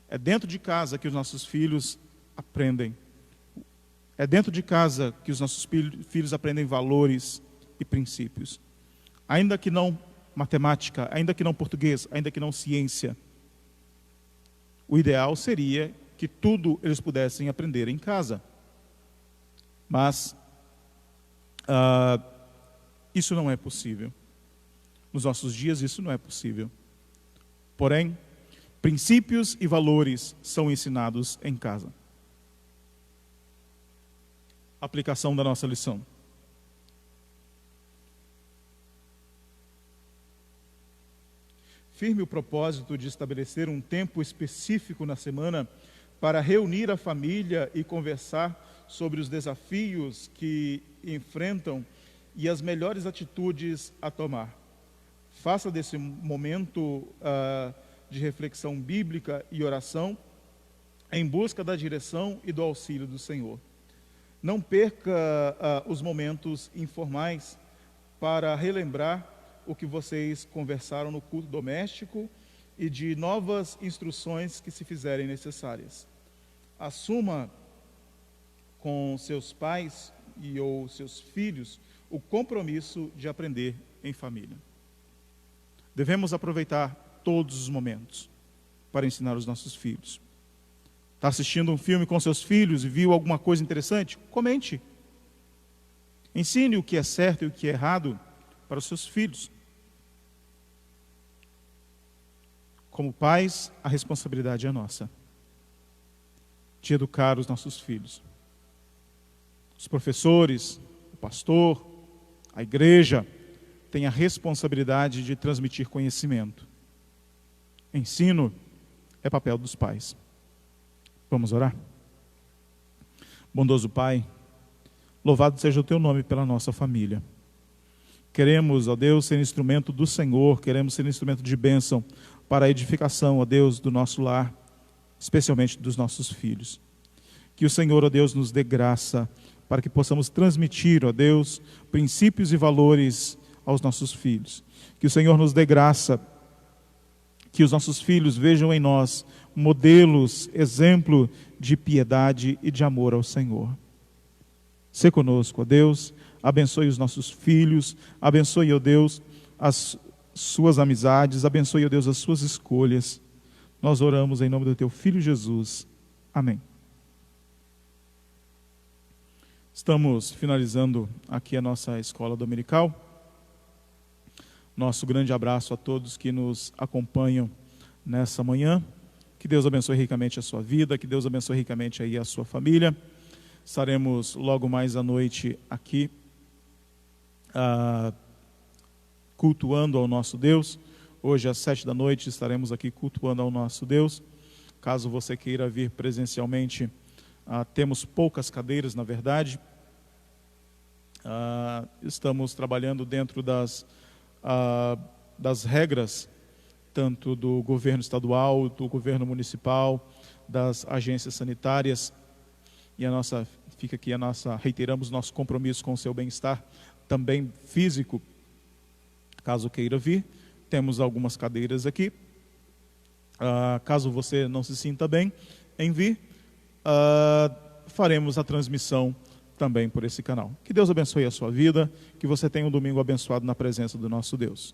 É dentro de casa que os nossos filhos aprendem. É dentro de casa que os nossos filhos aprendem valores e princípios. Ainda que não matemática, ainda que não português, ainda que não ciência. O ideal seria que tudo eles pudessem aprender em casa. Mas isso não é possível. Nos nossos dias isso não é possível. Porém, princípios e valores são ensinados em casa. Aplicação da nossa lição. Firme o propósito de estabelecer um tempo específico na semana para reunir a família e conversar sobre os desafios que enfrentam e as melhores atitudes a tomar. Faça desse momento de reflexão bíblica e oração em busca da direção e do auxílio do Senhor. Não perca os momentos informais para relembrar o que vocês conversaram no culto doméstico e de novas instruções que se fizerem necessárias. Assuma com seus pais e ou seus filhos o compromisso de aprender em família. Devemos aproveitar todos os momentos para ensinar os nossos filhos. Está assistindo um filme com seus filhos e viu alguma coisa interessante? Comente. Ensine o que é certo e o que é errado para os seus filhos. Como pais, a responsabilidade é nossa de educar os nossos filhos. Os professores, o pastor, a igreja têm a responsabilidade de transmitir conhecimento. Ensino é papel dos pais. Vamos orar? Bondoso Pai, louvado seja o Teu nome pela nossa família. Queremos, ó Deus, ser instrumento do Senhor, queremos ser instrumento de bênção para a edificação, ó Deus, do nosso lar, especialmente dos nossos filhos. Que o Senhor, ó Deus, nos dê graça para que possamos transmitir, ó Deus, princípios e valores aos nossos filhos. Que o Senhor nos dê graça, que os nossos filhos vejam em nós modelos, exemplo de piedade e de amor ao Senhor. Sê conosco, ó Deus, abençoe os nossos filhos, abençoe, ó Deus, as suas amizades, abençoe, ó Deus, as suas escolhas. Nós oramos em nome do Teu Filho Jesus. Amém. Estamos finalizando aqui a nossa escola dominical. Nosso grande abraço a todos que nos acompanham nessa manhã. Que Deus abençoe ricamente a sua vida, que Deus abençoe ricamente aí a sua família. Estaremos logo mais à noite aqui, cultuando ao nosso Deus. Hoje às 19h estaremos aqui cultuando ao nosso Deus. Caso você queira vir presencialmente, temos poucas cadeiras, na verdade. Estamos trabalhando dentro das regras, tanto do governo estadual, do governo municipal, das agências sanitárias. E reiteramos nosso compromisso com o seu bem-estar, também físico. Caso queira vir, temos algumas cadeiras aqui. Caso você não se sinta bem em vir, faremos a transmissão também por esse canal. Que Deus abençoe a sua vida, que você tenha um domingo abençoado na presença do nosso Deus.